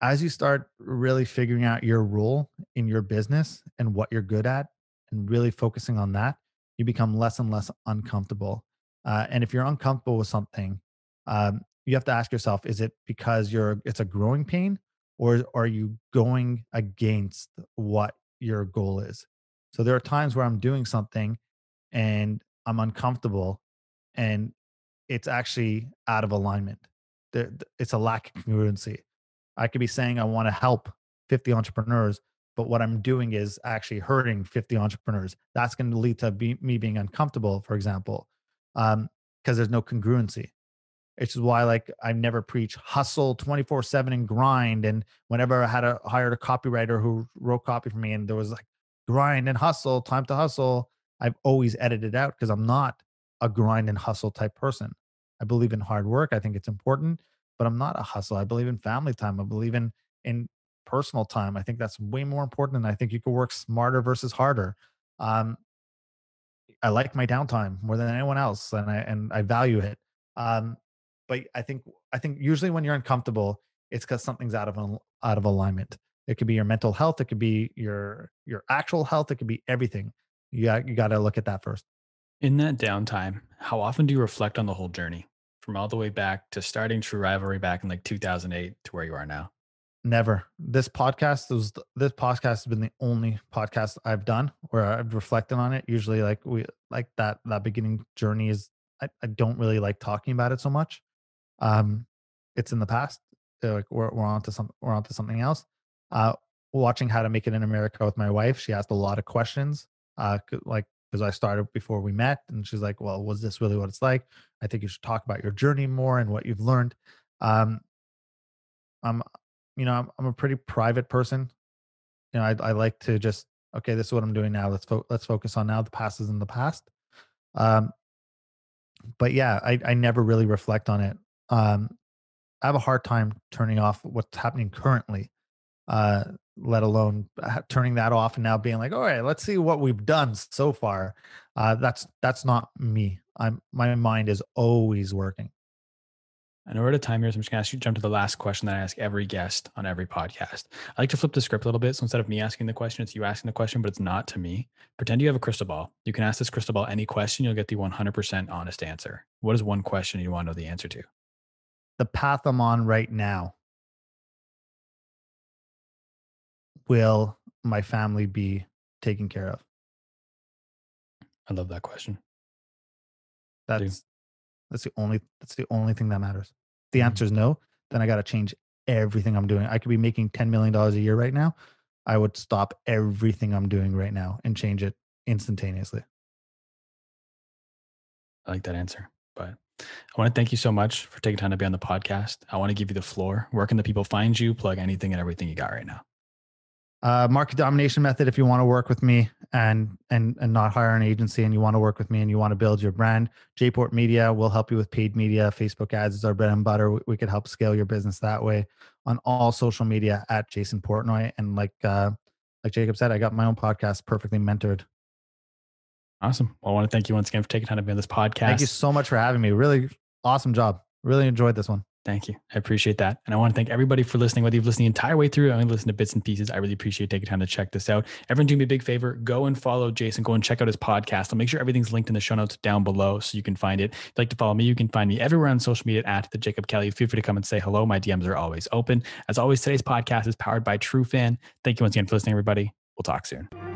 as you start really figuring out your role in your business and what you're good at, and really focusing on that, you become less and less uncomfortable. And if you're uncomfortable with something, you have to ask yourself, is it because it's a growing pain, or are you going against what your goal is? So there are times where I'm doing something and I'm uncomfortable, and it's actually out of alignment. It's a lack of congruency. I could be saying I want to help 50 entrepreneurs, but what I'm doing is actually hurting 50 entrepreneurs. That's going to lead to me being uncomfortable, for example, because there's no congruency. Which is why, like, I never preach hustle 24/7 and grind. And whenever I hired a copywriter who wrote copy for me, and there was like, grind and hustle, time to hustle, I've always edited out, because I'm not a grind and hustle type person. I believe in hard work. I think it's important, but I'm not a hustle. I believe in family time. I believe in personal time. I think that's way more important. And I think you can work smarter versus harder. Um, I like my downtime more than anyone else, and I value it. Um, but I think usually when you're uncomfortable, it's because something's out of alignment. It could be your mental health. It could be your actual health. It could be everything. You got to look at that first. In that downtime, how often do you reflect on the whole journey from all the way back to starting True Rivalry back in like 2008 to where you are now? Never. This podcast has been the only podcast I've done where I've reflected on it. Usually, like, that beginning journey is, I don't really like talking about it so much. Um, it's in the past. Like, we're onto something else. Uh, Watching How to Make It in America with my wife, she asked a lot of questions. Like, because I started before we met, and she's like, "Well, was this really what it's like? I think you should talk about your journey more and what you've learned." Um, I'm, I'm a pretty private person. I like to just, okay, this is what I'm doing now. Let's focus on now. The past is in the past. Um, but yeah, I never really reflect on it. Um, I have a hard time turning off what's happening currently. Uh, let alone turning that off and now being like, all right, let's see what we've done so far. That's not me. My mind is always working. I know we're out of time here, so I'm just gonna ask you to jump to the last question that I ask every guest on every podcast. I like to flip the script a little bit. So instead of me asking the question, it's you asking the question, but it's not to me. Pretend you have a crystal ball. You can ask this crystal ball any question, you'll get the 100% honest answer. What is one question you want to know the answer to? The path I'm on right now, will my family be taken care of? I love that question. I do. That's that's the only thing that matters. The Mhm. answer is no, then I got to change everything I'm doing. I could be making $10 million a year right now. I would stop everything I'm doing right now and change it instantaneously. I like that answer. But I want to thank you so much for taking time to be on the podcast. I want to give you the floor. Where can the people find you? Plug anything and everything you got right now. Market domination method. If you want to work with me and not hire an agency, and you want to work with me and you want to build your brand, JPORT Media will help you with paid media. Facebook ads is our bread and butter. We could help scale your business that way on all social media at Jason Portnoy. And like Jacob said, I got my own podcast, Perfectly Mentored. Awesome. Well, I want to thank you once again for taking time to be on this Thank you podcast. so much for having me. Really awesome job. Really enjoyed this one. Thank you. I appreciate that. And I want to thank everybody for listening, whether you've listened the entire way through, I only listen to bits and pieces. I really appreciate taking time to check this out. Everyone do me a big favor. Go and follow Jason. Go and check out his podcast. I'll make sure everything's linked in the show notes down below so you can find it. If you'd like to follow me, you can find me everywhere on social media at the Jacob Kelly. Feel free to come and say hello. My DMs are always open. As always, today's podcast is powered by True Fan. Thank you once again for listening, everybody. We'll talk soon.